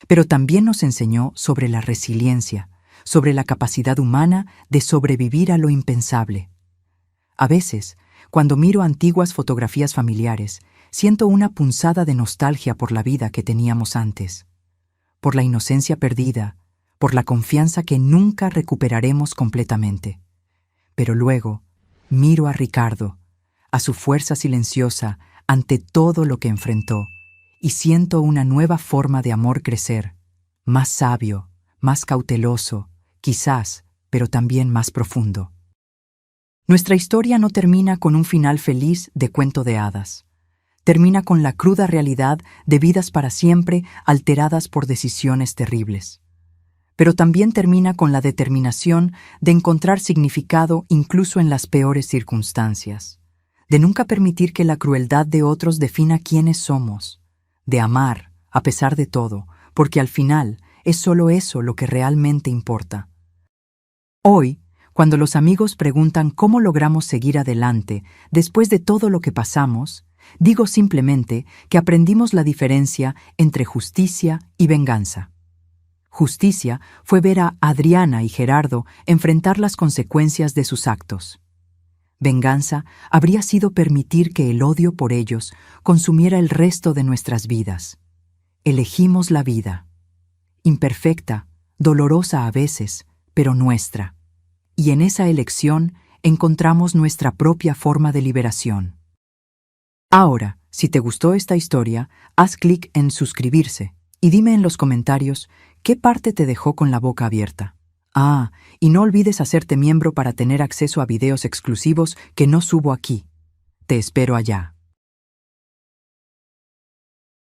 Pero también nos enseñó sobre la resiliencia, sobre la capacidad humana de sobrevivir a lo impensable. A veces, cuando miro antiguas fotografías familiares, siento una punzada de nostalgia por la vida que teníamos antes, por la inocencia perdida, por la confianza que nunca recuperaremos completamente. Pero luego, miro a Ricardo, a su fuerza silenciosa ante todo lo que enfrentó, y siento una nueva forma de amor crecer, más sabio, más cauteloso, quizás, pero también más profundo. Nuestra historia no termina con un final feliz de cuento de hadas. Termina con la cruda realidad de vidas para siempre alteradas por decisiones terribles. Pero también termina con la determinación de encontrar significado incluso en las peores circunstancias, de nunca permitir que la crueldad de otros defina quiénes somos, de amar, a pesar de todo, porque al final es solo eso lo que realmente importa. Hoy, cuando los amigos preguntan cómo logramos seguir adelante después de todo lo que pasamos, digo simplemente que aprendimos la diferencia entre justicia y venganza. Justicia fue ver a Adriana y Gerardo enfrentar las consecuencias de sus actos. Venganza habría sido permitir que el odio por ellos consumiera el resto de nuestras vidas. Elegimos la vida. Imperfecta, dolorosa a veces, pero nuestra. Y en esa elección encontramos nuestra propia forma de liberación. Ahora, si te gustó esta historia, haz clic en suscribirse y dime en los comentarios qué parte te dejó con la boca abierta. Y no olvides hacerte miembro para tener acceso a videos exclusivos que no subo aquí. Te espero allá.